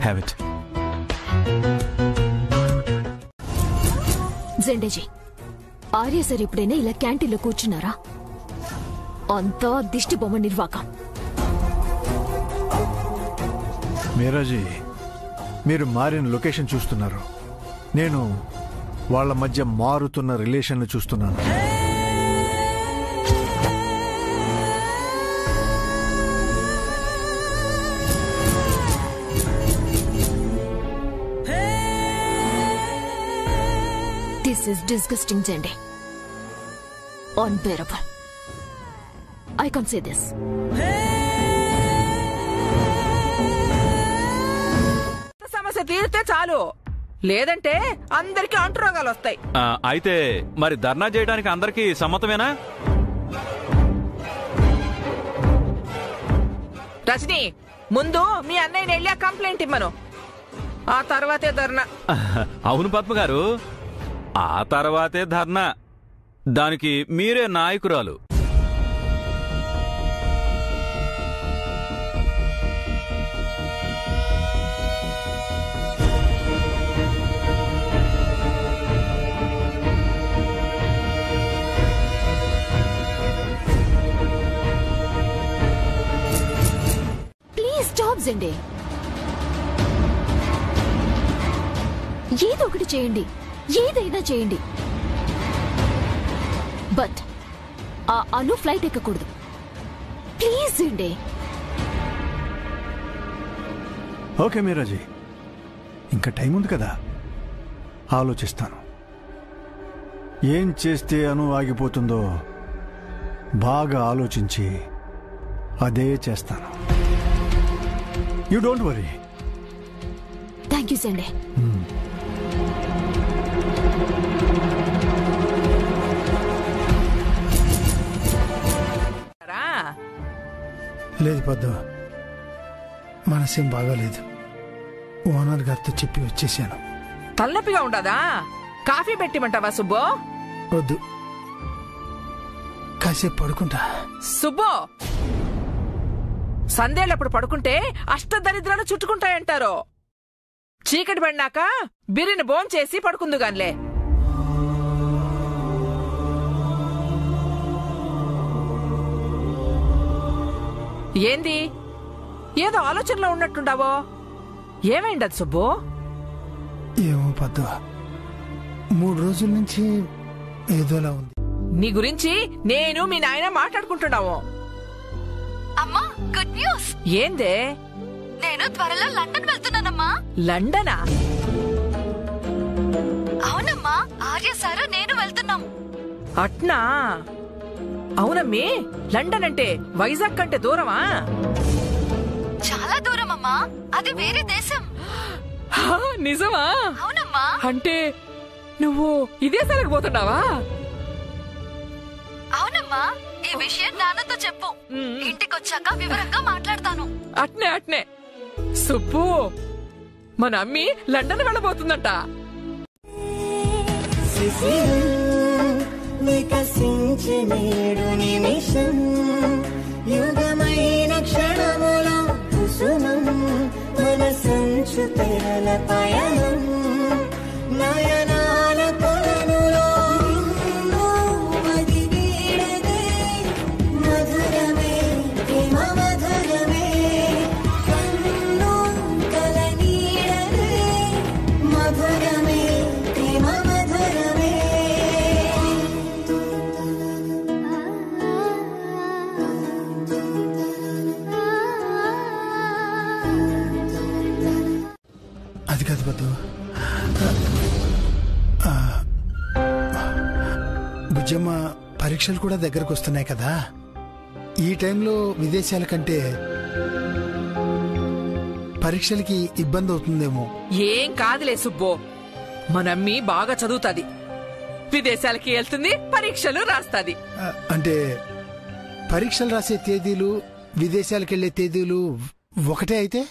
Have it. Zendeji, Arya sir ఎప్పుడైనా ఇలా క్యాంటీన్లో కూర్చున్నారా? అంతా దిష్టి బొమ్మ నిర్వాకం. మీరాజీ, మీరు మారిన లొకేషన్ చూస్తున్నారు, నేను వాళ్ళ మధ్య మారుతున్న రిలేషన్ చూస్తున్నాను. This is disgusting Zende, unbearable. I can't say this. సమస్య తీరితే చాలు, లేదంటే అందరికీ అంటురోగాలు వస్తాయి. అయితే మరి ధర్నా చేయడానికి అందరికీ సమ్మతమేనా? రజనీ, ముందు మీ అన్నయ్యని వెళ్ళా కంప్లైంట్ ఇమ్మను, ఆ తర్వాతే ధర్నా. అవును పద్మ గారు, ఆ తర్వాతే ధర్నా. దానికి మీరే నాయకురాలు. జెండే, ఏదో ఒకటి చేయండి, ఏదైనా చేయండి. బట్ ఆ అను ఫ్లైట్ ఎక్కకూడదు, ప్లీజ్ జెండే. ఓకే మీరాజీ, ఇంకా టైం ఉంది కదా, ఆలోచిస్తాను. ఏం చేస్తే అను ఆగిపోతుందో బాగా ఆలోచించి అదే చేస్తాను. You don't worry. Thank you Zende. లేదు పద్దు, మనసేం బాగాలేదు. ఓనర్ గారితో చెప్పి వచ్చేసాను. తలనొప్పిగా ఉండదా? కాఫీ పెట్టిమంటావా సుబ్బో? వద్దు, కాసేపు పడుకుంటా. సుబ్బో, సందేళ్ళప్పుడు పడుకుంటే అష్టదరిద్రాలు చుట్టుకుంటాయంటారు. చీకటి పడినాక బిర్రిని భోంచేసి పడుకుందుగాన్లే. ఏంది ఏదో ఆలోచనలో ఉన్నట్టుండావో, ఏమైండదు సుబ్బు? ఏమో పద్దు, 3 రోజుల నుంచి ఏదోలా ఉంది. నీ గురించి నేను మీ నాయన మాట్లాడుకుంటున్నావు. అమ్మా, గుడ్ న్యూస్. ఏందే? నేను త్వరలో లండన్ వెళ్తున్నానమ్మా. లండనా? అవునమ్మా, ఆర్య సారు నేను వెళ్తున్నాం. అట్నా? అవునమ్మి, లండన్ అంటే వైజాగ్ కంటే దూరమా? చాలా దూరం అమ్మా, అది వేరే దేశం. నిజమా? అవునమ్మా. అంటే నువ్వు ఇదేశాలకు పోతున్నావా? అవునమ్మా, ఈ విషయం నాన్నతో చెప్పు, ఇంటికొచ్చాక వివరంగా మాట్లాడతాను. అట్నే అట్నే. సుబ్బు, మన అమ్మి లండన్ వెళ్ళబోతుందంట. వికసించినేడు నిమిషం, యుగమైన క్షణములో కుసుమం మనసంచు తెరల పయనం నయనాల కొలనులో మది వీడదే మధురమే ప్రేమ మధురమే కన్ను కల నీడదే మధురమే ప్రేమ మధురమే అది కాదు బద్దు. బుజ్జమ్మ పరీక్షలు కూడా దగ్గరకు వస్తున్నాయి కదా, ఈ టైంలో విదేశాల కంటే పరీక్షలకి ఇబ్బంది అవుతుందేమో. ఏం కాదులే సుబ్బో, మనమ్మి బాగా చదువుతాది, విదేశాలకి వెళ్తుంది, పరీక్షలు రాస్తాది. అంటే పరీక్షలు రాసే తేదీలు విదేశాలకు వెళ్లే తేదీలు ఒకటే అయితే?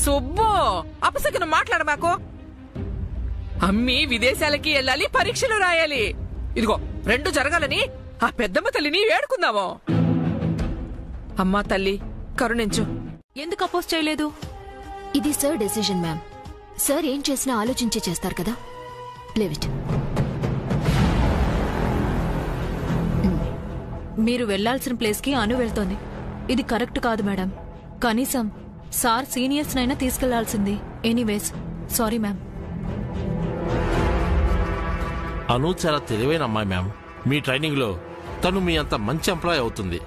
సుబ్బో అపసకను మాట్లాడమాకో. అమ్మి విదేశాలకి వెళ్ళాలి, పరీక్షలు రాయాలి. ఇదిగో రెండు జరగాలని ఆ పెద్దమ్మ తల్లిని వేడుకుందామో. అమ్మా తల్లి కరుణించు. ఎందుకు అపోజ్ చేయలేదు? ఇది సార్ డెసిషన్ మ్యామ్. సార్ ఏం చేసినా ఆలోచించి చేస్తారు కదా. Leave it. మీరు వెళ్లాల్సిన ప్లేస్ కి అను వెళ్తోంది. ఇది కరెక్ట్ కాదు మేడం. కనీసం సార్ సీనియర్స్ నైనా తీసుకెళ్లాల్సింది. Anyways sorry ma'am. అను చాలా తెలివైన అమ్మాయి మ్యామ్. మీ ట్రైనింగ్ లో తను మీ అంత మంచి ఎంప్లాయ్ అవుతుంది.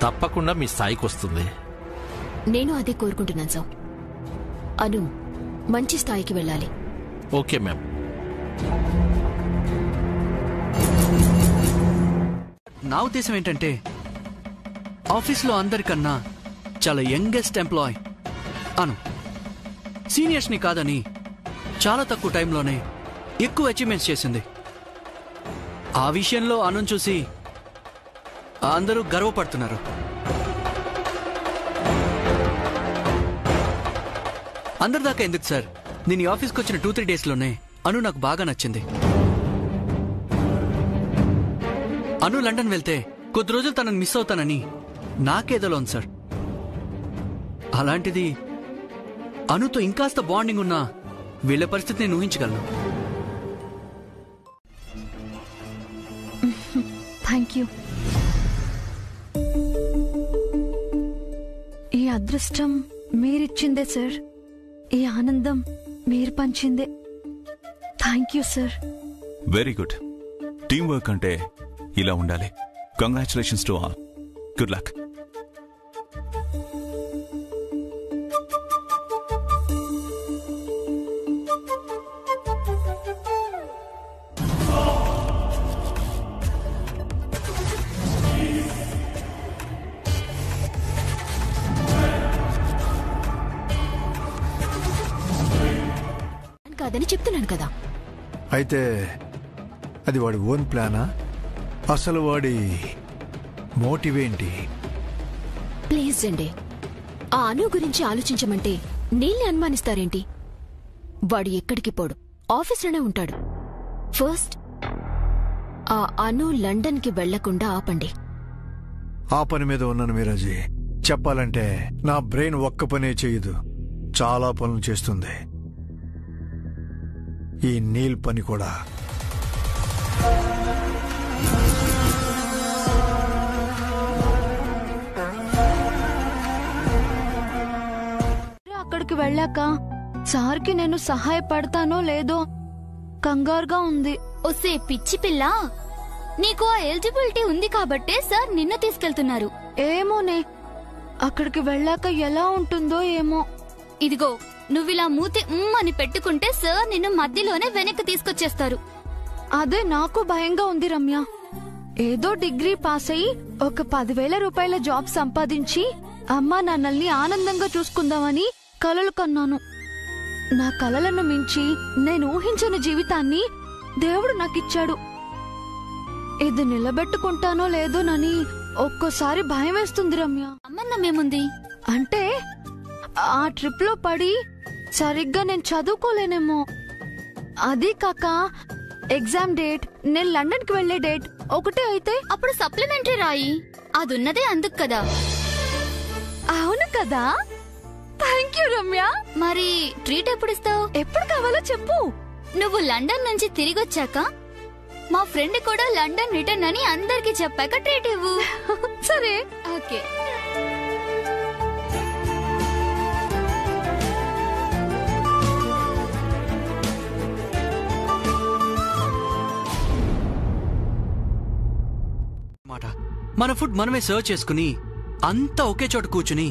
తప్పకుండా మీ స్థాయికి వస్తుంది. నేను అదే కోరుకుంటున్నాను సార్. అను మంచి స్థాయికి వెళ్ళాలి. Okay ma'am. నా ఉద్దేశం ఏంటంటే ఆఫీస్లో అందరికన్నా చాలా యంగెస్ట్ ఎంప్లాయ్ అను. సీనియర్స్ ని కాదని చాలా తక్కువ టైంలోనే ఎక్కువ అచీవ్మెంట్స్ చేసింది. ఆ విషయంలో అను చూసి అందరూ గర్వపడుతున్నారు. అందరిదాకా ఎందుకు సార్, నేను ఈ ఆఫీస్కి వచ్చిన 2-3 డేస్లోనే అను నాకు బాగా నచ్చింది. అను లండన్ వెళ్తే కొద్ది రోజులు తనని మిస్ అవుతానని నాకేదోలోను సార్. అలాంటిది అనుతో ఇంకాస్త బాండింగ్ ఉన్నా వీళ్ళ పరిస్థితి నేను ఊహించగలను. Thank you. ఈ అదృష్టం మీరిచ్చిందే సార్. ఈ ఆనందం మీరు పంచిందే. Thank you sir. Very good. Team work అంటే ఇలా ఉండాలి. Congratulations to all. Good luck. కాదని చెప్తున్నాను కదా. అయితే అది వాడి ఓన్ ప్లానా? అసలు వాడి మోటివ్ ఏంటి? ప్లీజ్ అండి, ఆ అను గురించి ఆలోచించమంటే నీళ్ళని అనుమానిస్తారేంటి? వాడు ఎక్కడికి పోడు, ఆఫీస్లోనే ఉంటాడు. ఫస్ట్ ఆ అను లండన్ కి వెళ్లకుండా ఆపండి. ఆ పని మీద ఉన్నాను మీరాజీ. చెప్పాలంటే నా బ్రెయిన్ ఒక్క పనే చేయదు, చాలా పనులు చేస్తుంది. ఈ నీల్ పని కూడా. అక్కడికి వెళ్ళాక సార్కి నేను సహాయపడతానో లేదో కంగారుగా ఉంది. ఒసే పిచ్చి పిల్ల, నీకు ఆ ఎలిజిబిలిటీ ఉంది కాబట్టే సార్ నిన్ను తీసుకెళ్తున్నారు. ఏమోనే, అక్కడికి వెళ్ళాక ఎలా ఉంటుందో ఏమో. ఇదిగో నువ్విలా మూతి అని పెట్టుకుంటే సార్ నిన్ను మధ్యలోనే వెనక్కి తీసుకొచ్చేస్తారు. అదే నాకు భయంగా ఉంది రమ్య. ఏదో డిగ్రీ పాస్ అయి ఒక 10,000 రూపాయల జాబ్ సంపాదించి అమ్మా నాన్నల్ని ఆనందంగా చూసుకుందామని కలలు కన్నాను. నా కలలను మించి నేను ఊహించని జీవితాన్ని దేవుడు నాకిచ్చాడు. ఇది నిలబెట్టుకుంటానో లేదోనని ఒక్కోసారి భయం వేస్తుంది రమ్య. అమ్మన్నమేముంది అంటే ఆ ట్రిప్ లో పడి సరిగ్గా నేను చదువుకోలేనేమో. అదీ కాక ఎగ్జామ్ డేట్, నేను లండన్ కి వెళ్లే డేట్ ఒకటే అయితే అప్పుడు సప్లిమెంటరీ రాయి. అదున్నదే అందుకు కదా. అవును కదా. యూ రమ్య. మరి ట్రీట్ ఎప్పుడు ఇస్తావు? ఎప్పుడు కావాలో చెప్పు. నువ్వు లండన్ నుంచి తిరిగొచ్చాక మా ఫ్రెండ్ కూడా లండన్ రిటర్న్ అని అందరికి చెప్పాక ట్రీట్ ఇవ్వు. సరే. ఓకే. మన ఫుడ్ మనమే సర్వ్ చేసుకుని అంతా ఒకే చోట కూర్చుని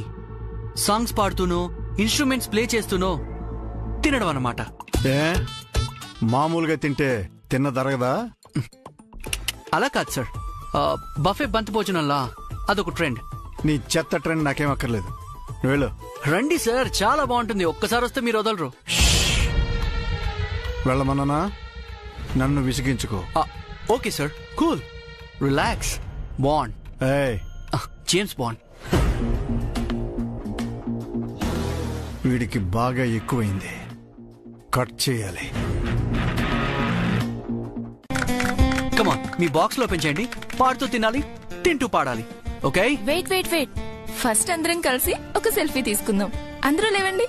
సాంగ్స్ పాడుతూనో ఇన్స్ట్రుమెంట్స్ ప్లే చేస్తూనో తినడం అన్నమాట. మామూలుగా తింటే తిన్న దరగదా? అలా కాదు సార్, బఫే బంతి భోజనంలా అదొక ట్రెండ్. నీ చెత్త ట్రెండ్ నాకేం అక్కర్లేదు, నువ్వు వెళ్ళు. రండి సార్, చాలా బాగుంటుంది. ఒక్కసారి వస్తే మీరు వదలరు. వెళ్ళమన్నానా? నన్ను విసిగించుకో. Okay sir, cool, relax. Bond, James Bond. వీడికి బాగా ఎక్కువైంది, కట్ చేయాలి. కమాన్, మీ బాక్స్ లో ఓపెన్ చేయండి. పాడుతూ తినాలి, తింటూ పాడాలి. Okay? Wait wait wait, first అందరం కలిసి ఒక సెల్ఫీ తీసుకుందాం. అందరూ లేవండి.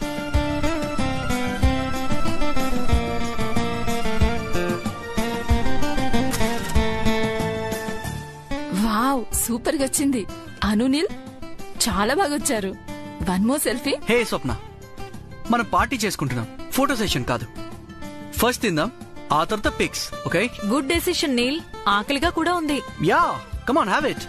వావ్, సూపర్ గా వచ్చింది. అనునీల్ చాలా బాగా వచ్చారు. One more selfie. Hey Swapna, మనం పార్టీ చేసుకుంటున్నాం, ఫోటో సెషన్ కాదు. ఫస్ట్ తిందాం, ఆ తర్వాత pics. Okay? Good decision Neel. ఆకలిగా కూడా ఉంది. Yeah, come on, have it.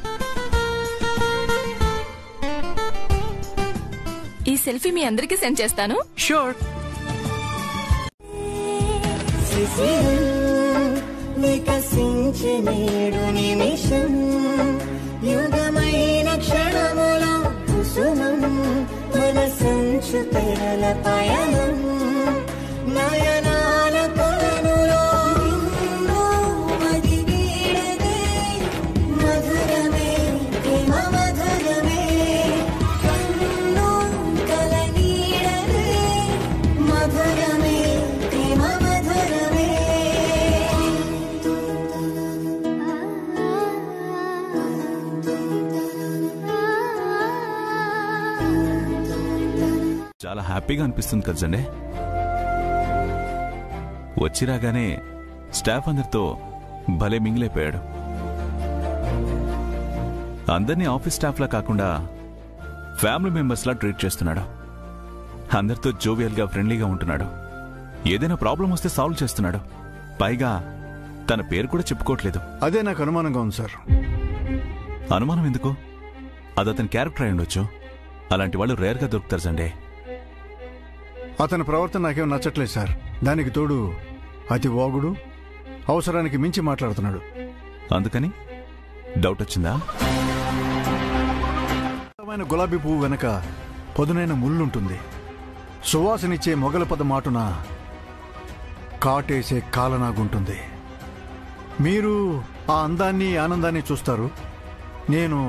ఈ సెల్ఫీ మీ అందరికీ సెండ్ చేస్తాను. షూర్. వికసించే నేడు నిమిషం, యుగమైన క్షణముల కుసుమం, మన సంచు తెరల పయనం, నయనాల కొలనులో నిన్ను మది వీడదే, మధురమే ప్రేమ మధురమే, కన్ను కల నీడదే, మధురమే ప్రేమ మధురమే. చాలా హ్యాపీగా అనిపిస్తుంది కదండి. వచ్చి రాగానే స్టాఫ్ అందరితో భలే మింగిలైపోయాడు. అందరినీ ఆఫీస్ స్టాఫ్లా కాకుండా ఫ్యామిలీ మెంబర్స్లా ట్రీట్ చేస్తున్నాడు. అందరితో జోవియల్గా ఫ్రెండ్లీగా ఉంటున్నాడు. ఏదైనా ప్రాబ్లం వస్తే సాల్వ్ చేస్తున్నాడు. పైగా తన పేరు కూడా చెప్పుకోవట్లేదు. అదే నాకు అనుమానంగా ఉంది సార్. అనుమానం ఎందుకు? అది అతని క్యారెక్టర్ అయి ఉండొచ్చు. అలాంటి వాళ్ళు రేర్గా దొరుకుతారు సండే. అతని ప్రవర్తన నాకేం నచ్చట్లేదు సార్. దానికి తోడు అతి వాగుడు, అవసరానికి మించి మాట్లాడుతున్నాడు. అందుకని డౌట్ వచ్చిందా? గులాబీ పువ్వు వెనక పదునైన ముళ్ళుంటుంది. సువాసనిచ్చే మొగల పద మాటున కాటేసే కాలనాగుంటుంది. మీరు ఆ అందాన్ని ఆనందాన్ని చూస్తారు, నేను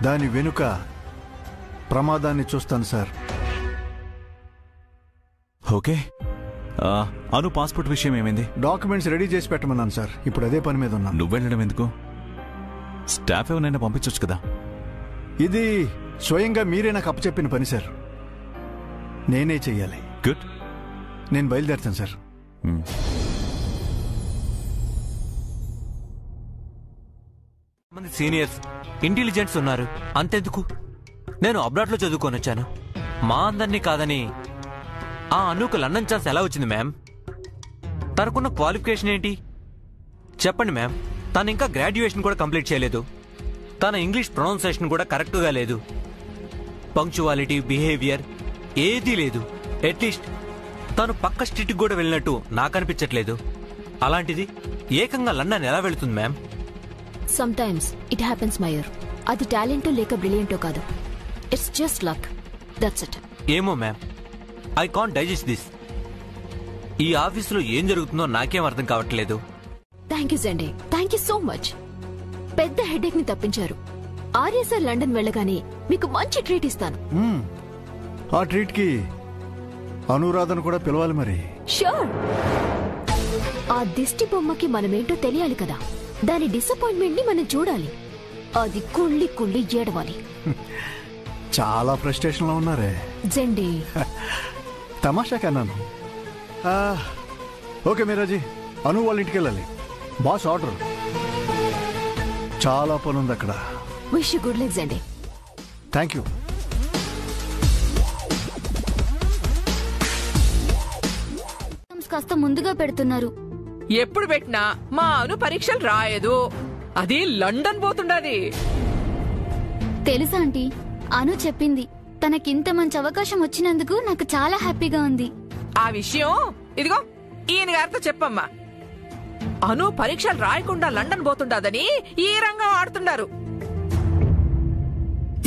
దాని వెనుక ప్రమాదాన్ని చూస్తాను సార్. ఓకే, అను పాస్పోర్ట్ విషయం ఏమైంది? డాక్యుమెంట్స్ రెడీ చేసి పెట్టమన్నాను సార్. ఇప్పుడు అదే పని మీద ఉన్నాను. నువ్వు వెళ్ళడం ఎందుకు? స్టాఫ్ ఎవరైనా పంపించవచ్చు కదా. ఇది స్వయంగా మీరే నాకు అప్పచెప్పిన పని సార్. నేనే చెయ్యాలి. గుడ్, నేను బయలుదేరుతాను సార్. మంది సీనియర్స్ ఇంటెలిజెంట్స్ ఉన్నారు, అంతెందుకు. నేను అబ్రాడ్ లో చదువుకొని వచ్చాను. మా అందరినీ కాదని ఆ అనుకు లండన్ ఛాన్స్ ఎలా వచ్చింది మ్యామ్? తనకున్న క్వాలిఫికేషన్ ఏంటి చెప్పండి మ్యామ్. తను ఇంకా గ్రాడ్యుయేషన్ కూడా కంప్లీట్ చేయలేదు. తన ఇంగ్లీష్ ప్రొనౌన్సియేషన్ కూడా కరెక్ట్గా లేదు. పంక్చువాలిటీ, బిహేవియర్ ఏదీ లేదు. అట్లీస్ట్ తను పక్క స్ట్రీట్కి కూడా వెళ్ళినట్టు నాకు అనిపించట్లేదు. అలాంటిది ఏకంగా లండన్ ఎలా వెళుతుంది ma'am? Sometimes it happens Mayur. అది టాలెంటో లేక బ్రిలియంటో కాదు, it's just luck. That's it. ఏమో ma'am, I can't digest this. ఈ ఆఫీసులో ఏం జరుగుతుందో నాకేం అర్థం కావట్లేదు. Thank you Zende, thank you so much. పెద్ద హెడేక్ ని తప్పించారు. ఆర్య సార్ లండన్ వెళ్ళగానే మీకు మంచి ట్రీట్ ఇస్తాను. ఆ ట్రీట్ కి అనురాధను కూడా పిలవాలి మరి. షూర్. ఆ దిష్టి బొమ్మకి మనమేంటో తెలియాలి కదా. దాని డిసప్పాయింట్మెంట్ ని మనం చూడాలి. అది కుళ్ళి కుళ్ళి ఏడవాలి. చాలా ఫ్రస్ట్రేషన్ లో ఉన్నారే. జెండి తమాషా కన్నాను. ఓకే మీరాజీ, అను వాళ్ళ ఇంటికి వెళ్ళాలి. Boss order. చాలా పని ఉంది అక్కడ. విష్ యూ గుడ్ లక్ జెండి. Thank you. కాస్త ముందుగా పెడుతున్నారు. ఎప్పుడు పెట్టినా మా అను పరీక్షలు రాయదు. అది లండన్ పోతుండది. తెలుసా ఆంటీ, అను చెప్పింది తనకింత మంచి అవకాశం వచ్చినందుకు నాకు చాలా హ్యాపీగా ఉంది. ఆ విషయం ఇదిగో ఈయన గారితో చెప్పమ్మా. అను పరీక్షలు రాయకుండా లండన్ పోతుండదని ఈ రంగం ఆడుతున్నారు.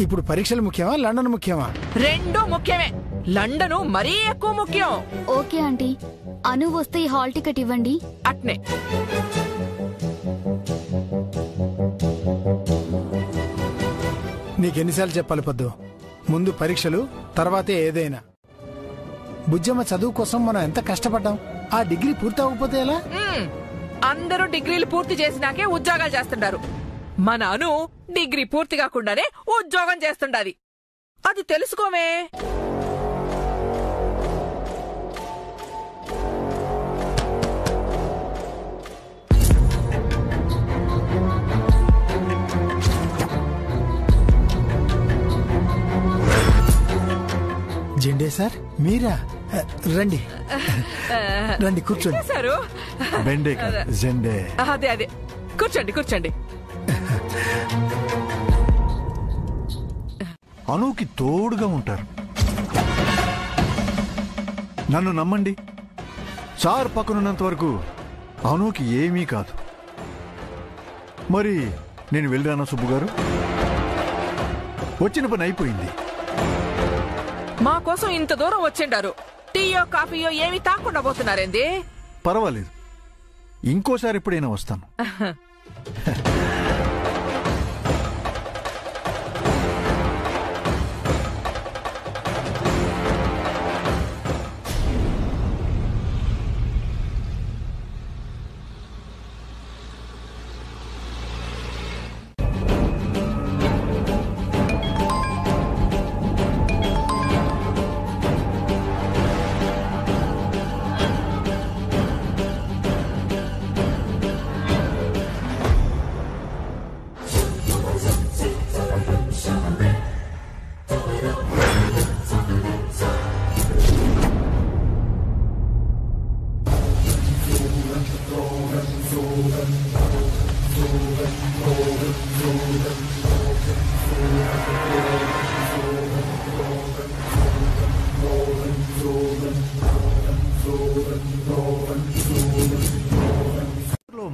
ఇప్పుడు పరీక్షలు ముఖ్యమా లండన్ ముఖ్యమా? రెండూ ముఖ్యమే. లండను మరీ ఎక్కువ ముఖ్యం. ఓకే ఆంటీ, అను వస్తే ఈ హాల్ టికెట్ ఇవ్వండి. అట్నే. నీకెన్నిసార్లు చెప్పాలి పొద్దు? ముందు పరీక్షలు, తర్వాతే ఏదైనా. బుజ్జమ్మ చదువు కోసం మనం ఎంత కష్టపడ్డాం. ఆ డిగ్రీ పూర్తి అవ్వకపోతే ఎలా? అందరూ డిగ్రీలు పూర్తి చేసినాకే ఉద్యోగాలు చేస్తుంటారు. మన అను డిగ్రీ పూర్తి కాకుండానే ఉద్యోగం చేస్తుండాది. అది తెలుసుకోమే. జెండే సార్, మీరా? రండి రండి, కూర్చోండి. అదే అదే, కూర్చోండి కూర్చోండి. అనుకి తోడుగా ఉంటారు. నన్ను నమ్మండి, సార్ పక్కనున్నంత వరకు అనుకి ఏమీ కాదు. మరి నేను వెళ్ళానా సుబ్బు గారు? వచ్చిన పని అయిపోయింది. మా కోసం ఇంత దూరం వచ్చిండారు. టీయో కాఫీయో ఏమి తాకుండా పోతున్నారేంది? పర్వాలేదు, ఇంకోసారి ఎప్పుడైనా వస్తాను.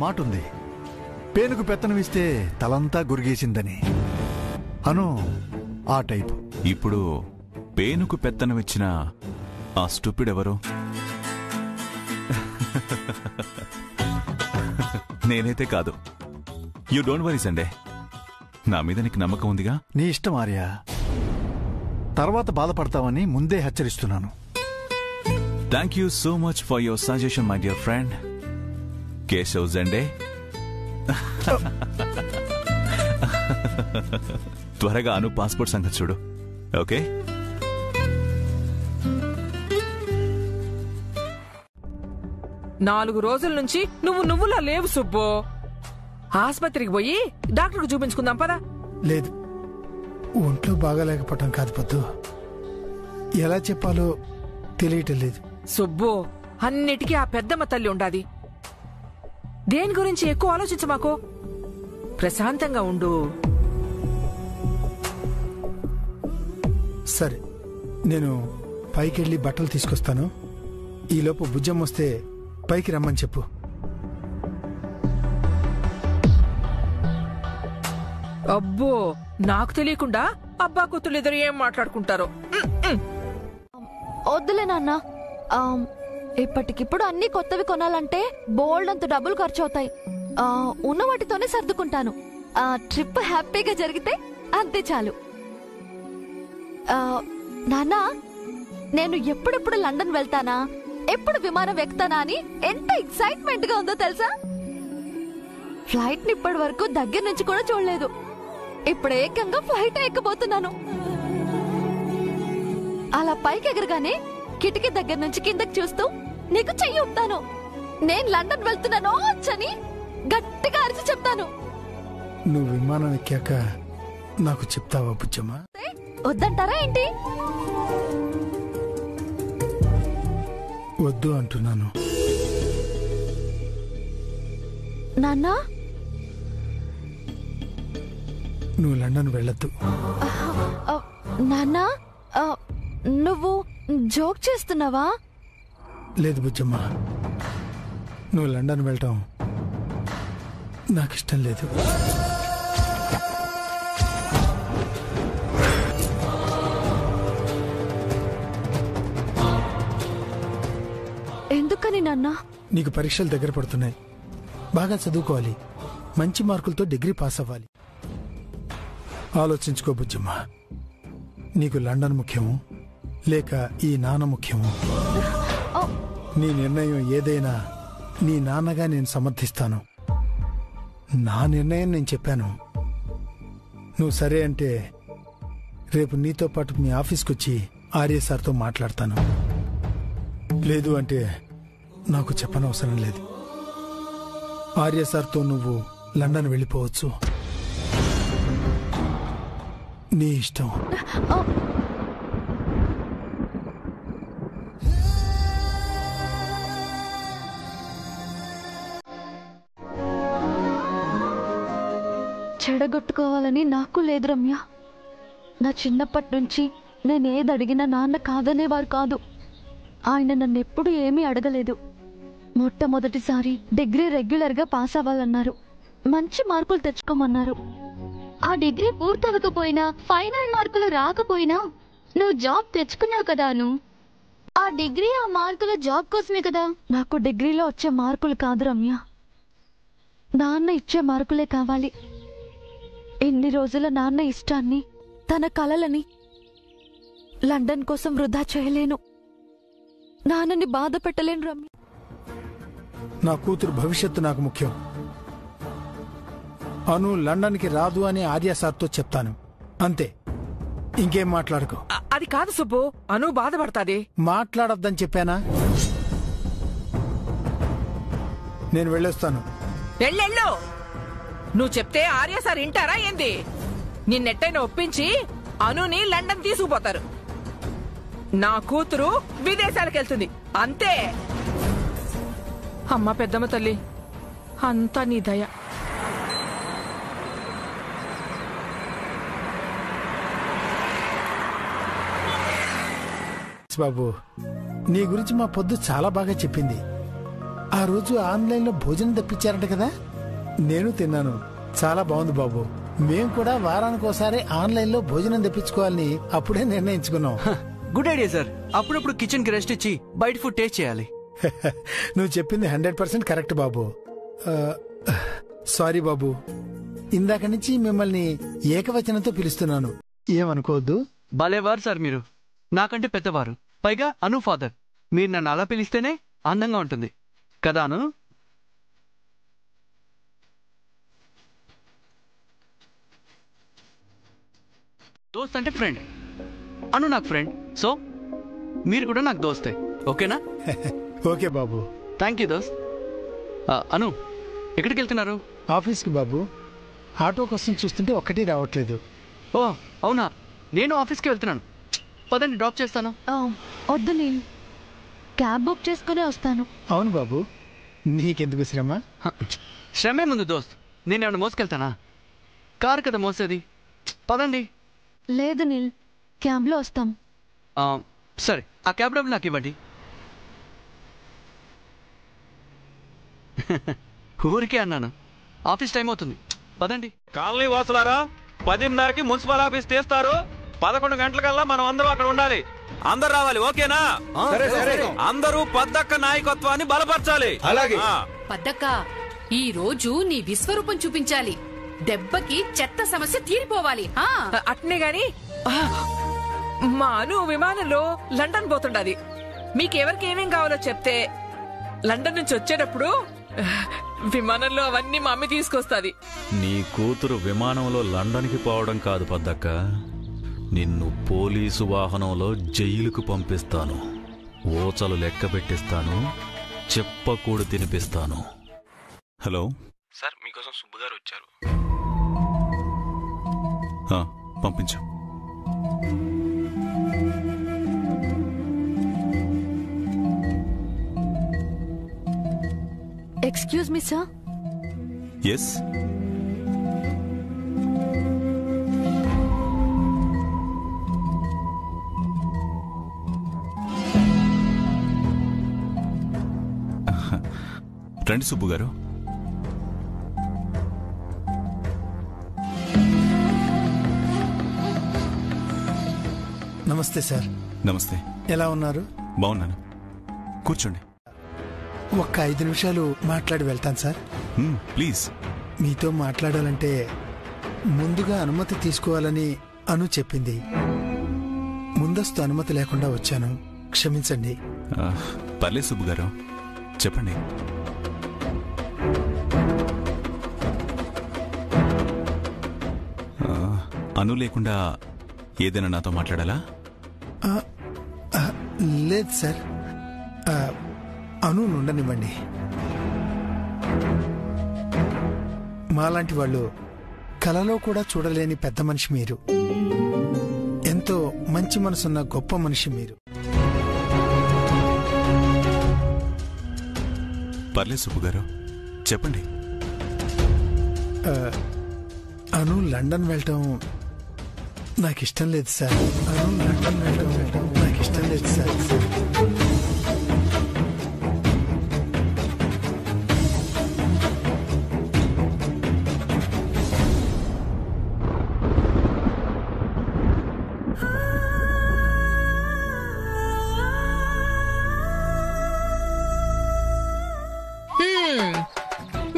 మాటుంది, పేనుకు పెత్తనమిస్తే తలంతా గురిగేసిందని. అను ఆ టైపు. ఇప్పుడు పేనుకు పెత్తనమిచ్చిన ఆ స్టూపిడ్ ఎవరు? నేనైతే కాదు. యూ డోంట్ వరీ సండే, నా మీద నీకు నమ్మకం ఉందిగా. నీ ఇష్టం ఆర్య, తర్వాత బాధపడతావని ముందే హెచ్చరిస్తున్నాను. Thank you so much for your suggestion my dear friend Keshav జెండే. త్వరగా అను పాస్పోర్ట్ సంగతి చూడు. ఓకే, 4 రోజుల నుంచి నువ్వులా లేవు సుబ్బు. ఆస్పత్రికి పోయి డాక్టర్కు చూపించుకుందాం పదా. లేదు, ఒంట్లో బాగాలేకపోవటం కాదు పొద్దు, ఎలా చెప్పాలో తెలియటం లేదు. సుబ్బు, అన్నిటికీ ఆ పెద్దమ్మ తల్లి ఉండాది. దేని గురించి ఎక్కువ ఆలోచించమాకో, ప్రశాంతంగా ఉండు. సరే, నేను పైకెళ్ళి బట్టలు తీసుకొస్తాను. ఈలోపు బుజ్జం వస్తే పైకి రమ్మని చెప్పు. అబ్బో, నాకు తెలియకుండా అబ్బా కూతురు ఇద్దరు ఏం మాట్లాడుకుంటారో. వద్దులే నాన్న, ఇప్పటికిప్పుడు అన్ని కొత్తవి కొనాలంటే బోల్డ్ అంత డబ్బులు ఖర్చు అవుతాయి. ఉన్న వాటితోనే సర్దుకుంటాను. ట్రిప్ హ్యాపీగా జరిగితే అంతే చాలు. నాన్న, నేను ఎప్పుడెప్పుడు లండన్ వెళ్తానా, ఎప్పుడు విమానం ఎక్కుతానా అని ఎంత ఎక్సైట్మెంట్ గా ఉందో తెలుసా. ఫ్లైట్ ని ఇప్పటి వరకు దగ్గర నుంచి కూడా చూడలేదు. ఇప్పుడు ఏకంగా ఫ్లైట్ ఎక్కబోతున్నాను. పైకి ఎగరగానే కిటికీ దగ్గర నుంచి కిందకి చూస్తూ నీకు చెయ్యి ఊపుతాను. నేను లండన్ వెళ్తున్నాను అని గట్టిగా అరిచి చెప్తాను. నువ్వు విమానం ఎక్కాక నాకు చెప్తావా బుజ్జమ్మ? వద్దంటారా ఏంటి? వద్దు అంటున్నాను. నాన్నా, నువ్వు లండన్ వెళ్ళొద్దు. నాన్నా, నువ్వు జోక్ చేస్తున్నావా? లేదు బుజ్జమ్మ, నువ్వు లండన్ వెళ్ళటం నాకు ఇష్టం లేదు. ఎందుకని నాన్నా? నీకు పరీక్షలు దగ్గర పడుతున్నాయి. బాగా చదువుకోవాలి. మంచి మార్కులతో డిగ్రీ పాస్ అవ్వాలి. ఆలోచించుకో బుజ్జమ్మ. నీకు లండన్ ముఖ్యము లేక ఈ నాన్న ముఖ్యము? నీ నిర్ణయం ఏదైనా నీ నాన్నగా నేను సమర్థిస్తాను. నా నిర్ణయం నేను చెప్పాను. నువ్వు సరే అంటే రేపు నీతో పాటు మీ ఆఫీస్కి వచ్చి ఆర్య సార్తో మాట్లాడతాను. లేదు అంటే నాకు చెప్పనవసరం లేదు. ఆర్య సార్తో నువ్వు లండన్ వెళ్ళిపోవచ్చు. నీ ఇష్టం. చెడగొట్టుకోవాలని నాకు లేదు రమ్య. నా చిన్నప్పటి నుంచి నేనేది అడిగినా నాన్న కాదనేవారు కాదు. ఆయన నన్ను ఎప్పుడు ఏమీ అడగలేదు. మొట్టమొదటిసారి డిగ్రీ రెగ్యులర్గా పాస్ అవ్వాలన్నారు. మంచి మార్కులు తెచ్చుకోమన్నారు. ఆ డిగ్రీ పూర్తవకపోయినా, ఫైనల్ మార్కులు రాకపోయినా నువ్వు జాబ్ తెచ్చుకున్నావు కదా. ఆ డిగ్రీ, ఆ మార్కుల జాబ్ కోసమే కదా. నాకు డిగ్రీలో వచ్చే మార్కులు కాదు రమ్య, నాన్న ఇచ్చే మార్కులే కావాలి. ఇన్ని రోజుల నాన్న ఇష్టాన్ని, తన కలలని లండన్ కోసం వృధా చేయలేను. నాన్నని బాధ పెట్టలేను రమ్య. నా కూతురు భవిష్యత్తు నాకు ముఖ్యం. అను లండన్కి రాదు అని ఆర్య సార్తో చెప్తాను. అంతే, ఇంకేం మాట్లాడుకో. అది కాదు సుబ్బు, అను బాధపడతాది. మాట్లాడొద్దని చెప్పానా? నేను వెళ్ళొస్తాను. వెళ్ళెళ్ళు. నువ్వు చెప్తే ఆర్య సార్ వింటారా ఏంది? నిన్నెట్టైనా ఒప్పించి అనుని లండన్ తీసుకుపోతారు. నా కూతురు విదేశాలకు వెళ్తుంది, అంతే. అమ్మ పెద్దమ్మ తల్లి, అంతా నీ దయ. బాబు, నీ గురించి మా పొద్దు చాలా బాగా చెప్పింది. ఆ రోజు ఆన్లైన్లో భోజనం తెప్పించారంట కదా, నేను తిన్నాను. చాలా బాగుంది బాబు. మేం కూడా వారానికి ఒకసారి ఆన్లైన్లో భోజనం తెప్పించుకోవాలని అప్పుడే నిర్ణయించుకున్నాం. Good idea sir. అప్పుడప్పుడు కిచెన్ కి రెస్ట్ ఇచ్చి బయట ఫుడ్ టేస్ట్ చేయాలి. నువ్వు చెప్పింది 100% కరెక్ట్ బాబు. సారీ బాబు, ఇందాక నుంచి మిమ్మల్ని ఏకవచనంతో పిలుస్తున్నాను, ఏమనుకోవద్దు. భలేవారు సార్ మీరు. నాకంటే పెద్దవారు, పైగా అను ఫాదర్. మీరు నన్ను అలా పిలిస్తేనే అందంగా ఉంటుంది కదా అను? దోస్త్ అంటే ఫ్రెండ్, అను నాకు ఫ్రెండ్. సో మీరు కూడా నాకు దోస్తే, ఓకేనా? Okay Babu. థ్యాంక్ యూ దోస్త్. అను, ఎక్కడికి వెళ్తున్నారు? ఆఫీస్కి బాబు. ఆటో కోసం చూస్తుంటే ఒక్కటి రావట్లేదు. ఓ అవునా, నేను ఆఫీస్కి వెళ్తున్నాను. పదండి, డ్రాప్ చేస్తాను. వద్దు, నేను క్యాబ్ బుక్ చేసుకునే వస్తాను. అవును బాబు, నీకెందుకు శ్రమ? శ్రమే ముందు దోస్త్. నేనేమన్నా మోసుకెళ్తానా? కారు కదా మోసేది. పదండి. లేదు నీల్, క్యాబ్లో వస్తాం. సరే, ఆ క్యాబ్ డబ్బులు నాకు ఇవ్వండి. ఊరికే అన్నాను, ఆఫీస్ టైం అవుతుంది. పదండి. కాలనీ వాసులారా, 10:30కి మున్సిపల్ ఆఫీస్ తీస్తారు. 11 గంటలకల్లా మనం అందరూ అక్కడ ఉండాలి. అందరు రావాలి, ఓకేనా? అందరూ పద్దక్క నాయకత్వాన్ని బలపరచాలి. అలాగే. పద్దక్క, ఈ రోజు నీ విశ్వరూపం చూపించాలి. దెబ్బకి చెత్త సమస్య తీరిపోవాలి. అట్నే గాని మా అను విమానంలో లండన్ పోతుండది. మీకెవరికి ఏమేం కావాలో చెప్తే లండన్ నుంచి వచ్చేటప్పుడు విమానంలో అవన్నీ మా అమ్మ తీసుకొస్తాది. నీ కూతురు విమానంలో లండన్కి పోవడం కాదు పద్దక్క, నిన్ను పోలీసు వాహనంలో జైలుకు పంపిస్తాను. ఓచలు లెక్క పెట్టిస్తాను, చెప్పకూడు తినిపిస్తాను. హలో సార్, మీకోసం సుబ్బు గారు వచ్చారు. పంపించు. Excuse me sir. ఎస్. రండి సుబ్బు గారు. నమస్తే సార్. నమస్తే. ఎలా ఉన్నారు? బాగున్నాను. కూర్చోండి. ఒక్క 5 నిమిషాలు మాట్లాడి వెళ్తాను సార్. ప్లీజ్. మీతో మాట్లాడాలంటే ముందుగా అనుమతి తీసుకోవాలని అను చెప్పింది. ముందస్తు అనుమతి లేకుండా వచ్చాను, క్షమించండి. పర్లేదు సుబ్బు గారు, చెప్పండి. అను లేకుండా ఏదైనా నాతో మాట్లాడాలా? లేదు సార్, అను ఉండనివ్వండి. మాలాంటి వాళ్ళు కలలో కూడా చూడలేని పెద్ద మనిషి మీరు. ఎంతో మంచి మనసున్న గొప్ప మనిషి మీరు. పర్లేదు సుబ్బు గారు, చెప్పండి. అను లండన్ వెళ్ళటం నాకు ఇష్టం లేదు సార్. అను లండన్ వెళ్ళటం నాకు ఇష్టం లేదు సార్.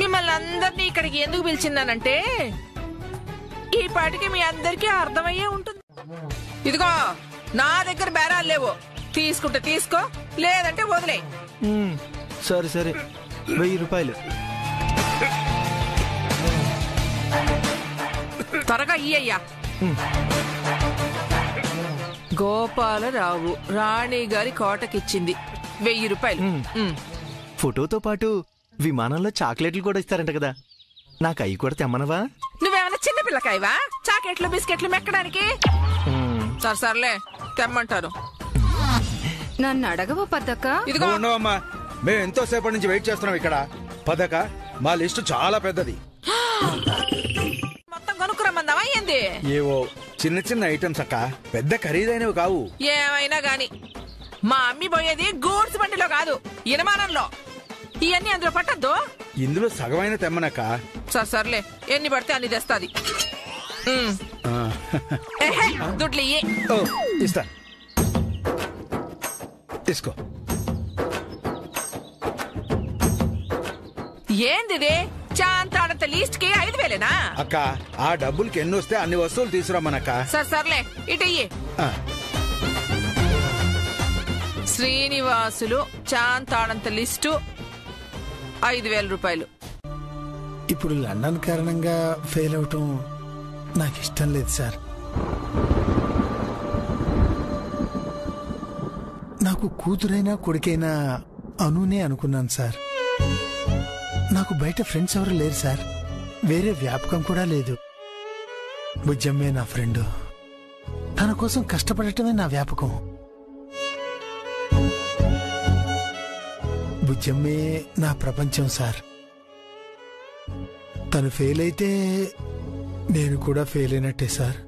మిమ్మల్ని అందరినీ ఇక్కడికి ఎందుకు పిలిచిందానంటే ఈ పాటికి మీ అందరికీ అర్థమయ్యే ఉంటుంది. ఇదిగో, నా దగ్గర బేరాలు లేవు. తీసుకుంటే తీసుకో, లేదంటే వదిలే. సరే సరే, 1000 రూపాయలు. త్వరగా ఇయ్యయ్యా. గోపాలరావు రాణి గారి కోటకిచ్చింది 1000 రూపాయలు. ఫోటోతో పాటు విమానంలో చాక్లెట్లు కూడా ఇస్తారంట కదా, నాకు అవి కూడా తెమ్మనవా? నువ్వేమన్నా చిన్న పిల్లకాయవా చాక్లెట్లు బిస్కెట్లు మెక్కడానికి? సర్లే తెమ్మంటారు. నన్ను అడగవా పద్దక్క? ఇదిగో అమ్మా, మేము ఎంతో సేపటి నుంచి వెయిట్ చేస్తున్నాం ఇక్కడ. పదక, మా లిస్టు చాలా పెద్దది. మొత్తం కొనుక్కురమ్మందావా ఏంది? ఏవో చిన్న చిన్న ఐటమ్స్ అక్క, పెద్ద ఖరీదైనవి కావు. ఏమైనా గాని మా అమ్మి పోయేది గూడ్స్ బండిలో కాదు, ఇనమానంలో. ఇవన్నీ అందులో పట్టద్దు. ఇందులో సగమైన తెమ్మనక్క. సర్లే, ఎన్ని పడితే అన్ని తెస్తాది. దుడ్లు ఇస్తా, తీసుకో. ఏంది చాంతాడంత లీస్ట్ కి 5000 అక్క, ఆ డబ్బులకి ఎన్ని వస్తే అన్ని వస్తువులు తీసుకురమ్మనక్క. సర్లే, ఇటయ్యి. శ్రీనివాసులు చాంతాడంత లిస్టు 5000 రూపాయలు. ఇప్పుడు లండన్ కారణంగా ఫెయిల్ అవటం నాకు ఇష్టం లేదు సార్. నాకు కూతురైనా కొడుకైనా అనునే అనుకున్నాను సార్. నాకు బయట ఫ్రెండ్స్ ఎవరు లేరు సార్. వేరే వ్యాపకం కూడా లేదు. బుజ్జమ్మే నా ఫ్రెండ్. తన కోసం కష్టపడటమే నా వ్యాపకం. బుజ్జమ్మే నా ప్రపంచం సార్. తను ఫెయిల్ అయితే నేను కూడా ఫెయిల్ అయినట్టే సార్.